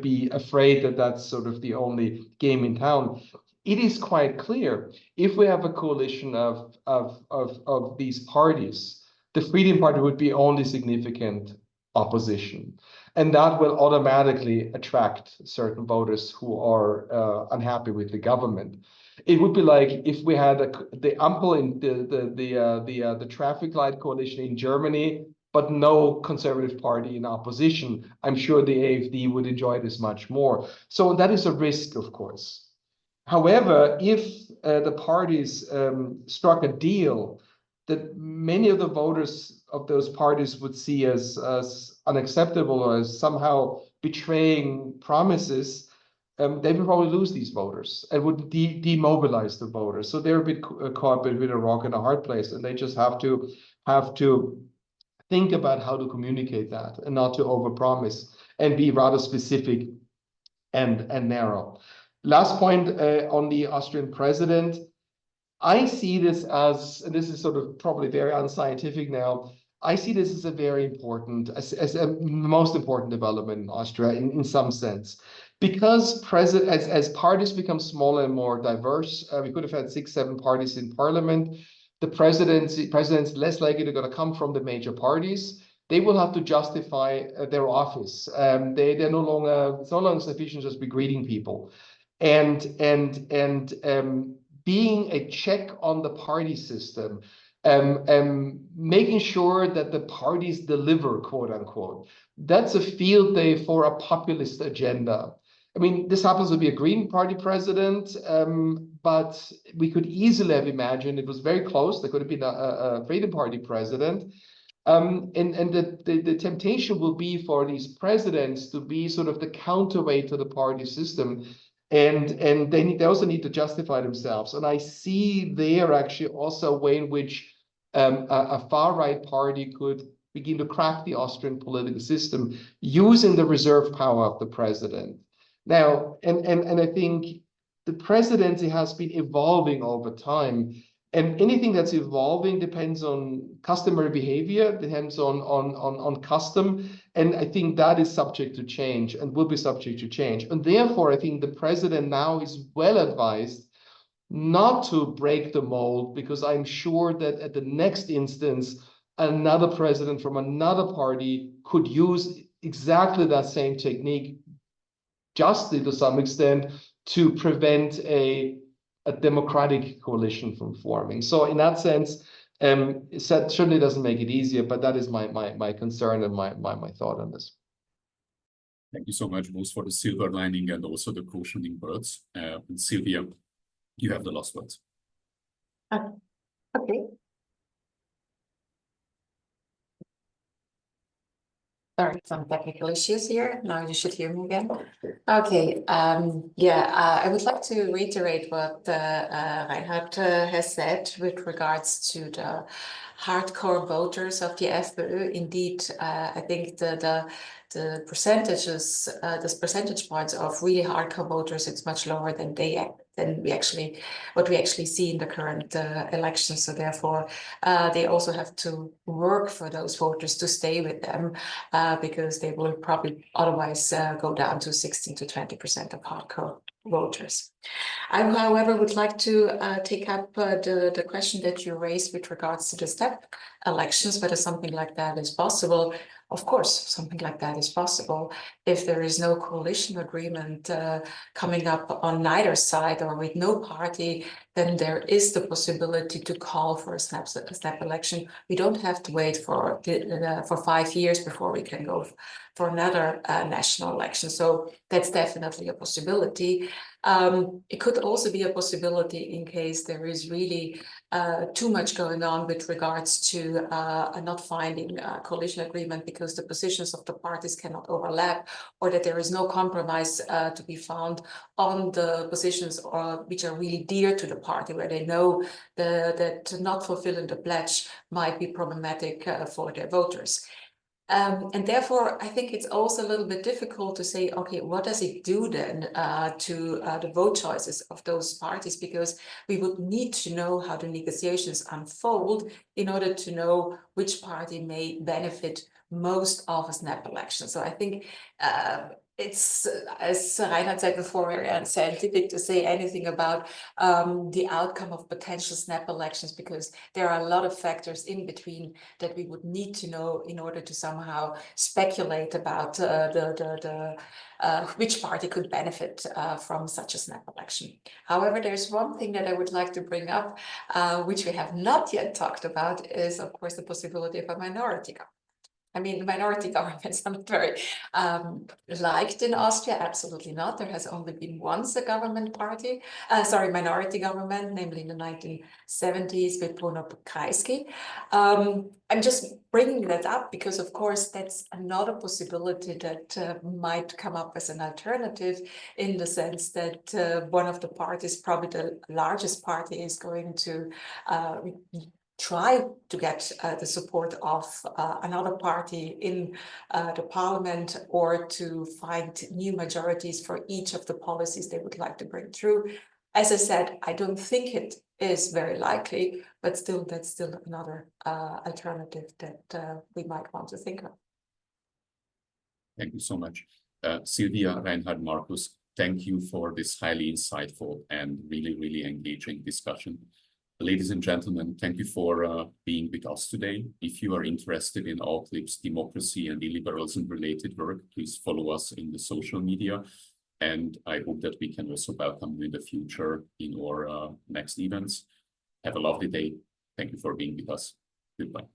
S3: be afraid that that's sort of the only game in town. It is quite clear, if we have a coalition of these parties, the Freedom Party would be only significant opposition, and that will automatically attract certain voters who are unhappy with the government. It would be like if we had the Ampel in the traffic light coalition in Germany, but no conservative party in opposition. I'm sure the AfD would enjoy this much more. So that is a risk, of course. However, if the parties struck a deal that many of the voters of those parties would see as unacceptable or as somehow betraying promises, they would probably lose these voters and would demobilize the voters. So they're a bit caught between a rock and a hard place, and they just have to think about how to communicate that and not to overpromise and be rather specific and narrow. Last point on the Austrian president, I see this as, and this is sort of probably very unscientific now, I see this as a very important, as a most important development in Austria in some sense. Because as parties become smaller and more diverse, we could have had 6, 7 parties in parliament. The president's less likely to come from the major parties. They will have to justify their office. They're no longer, it's no longer sufficient just be greeting people. And being a check on the party system, making sure that the parties deliver, quote unquote, that's a field day for a populist agenda. I mean, this happens to be a Green Party president, but we could easily have imagined it was very close. There could have been a Freedom Party president. And the temptation will be for these presidents to be sort of the counterweight to the party system. And they also need to justify themselves. And I see there actually also a way in which a far-right party could begin to crack the Austrian political system using the reserve power of the president. Now, and I think the presidency has been evolving over time. And anything that's evolving depends on customary behavior, depends on custom. And I think that is subject to change and will be subject to change. And therefore, I think the president now is well advised not to break the mold, because I'm sure that at the next instance, another president from another party could use exactly that same technique, justly to some extent, to prevent a democratic coalition from forming. So in that sense, it certainly doesn't make it easier, but that is my concern and my thought on this.
S1: Thank you so much, both for the silver lining and also the cautioning words. And Sylvia, you have the last words.
S2: Okay. Sorry, some technical issues here. Now you should hear me again. Okay, I would like to reiterate what Reinhard has said with regards to the hardcore voters of the FPÖ. Indeed, I think the percentages, this percentage points of really hardcore voters, it's much lower than what we actually see in the current election. So therefore, they also have to work for those voters to stay with them, because they will probably otherwise go down to 16 to 20% of hardcore voters. I, however, would like to take up the question that you raised with regards to the step elections, whether something like that is possible. Of course, something like that is possible if there is no coalition agreement coming up on neither side or with no party. Then there is the possibility to call for a snap election. We don't have to wait for 5 years before we can go for another national election. So that's definitely a possibility. It could also be a possibility in case there is really too much going on with regards to not finding a coalition agreement because the positions of the parties cannot overlap, or that there is no compromise to be found on the positions which are really dear to the party, where they know that not fulfilling the pledge might be problematic for their voters. And therefore, I think it's also a little bit difficult to say, okay, what does it do then to the vote choices of those parties? Because we would need to know how the negotiations unfold in order to know which party may benefit most of a snap election. So I think it's, as Reinhard said before, very unscientific to say anything about the outcome of potential snap elections, because there are a lot of factors in between that we would need to know in order to somehow speculate about which party could benefit from such a snap election. However, there's one thing that I would like to bring up, which we have not yet talked about, is of course the possibility of a minority government. I mean, minority governments are not very liked in Austria. Absolutely not. There has only been once a minority government, namely in the 1970s with Bruno Kreisky. I'm just bringing that up because, of course, that's another possibility that might come up as an alternative, in the sense that one of the parties, probably the largest party, is going to try to get the support of another party in the parliament, or to find new majorities for each of the policies they would like to bring through. As I said, I don't think it is very likely, but still, that's still another alternative that we might want to think of.
S1: Thank you so much. Sylvia, Reinhard, Markus, thank you for this highly insightful and really, really engaging discussion. Ladies and gentlemen, thank you for being with us today. If you are interested in AUTHLIB's democracy and illiberalism related work, please follow us in the social media. And I hope that we can also welcome you in the future in our next events. Have a lovely day. Thank you for being with us. Goodbye.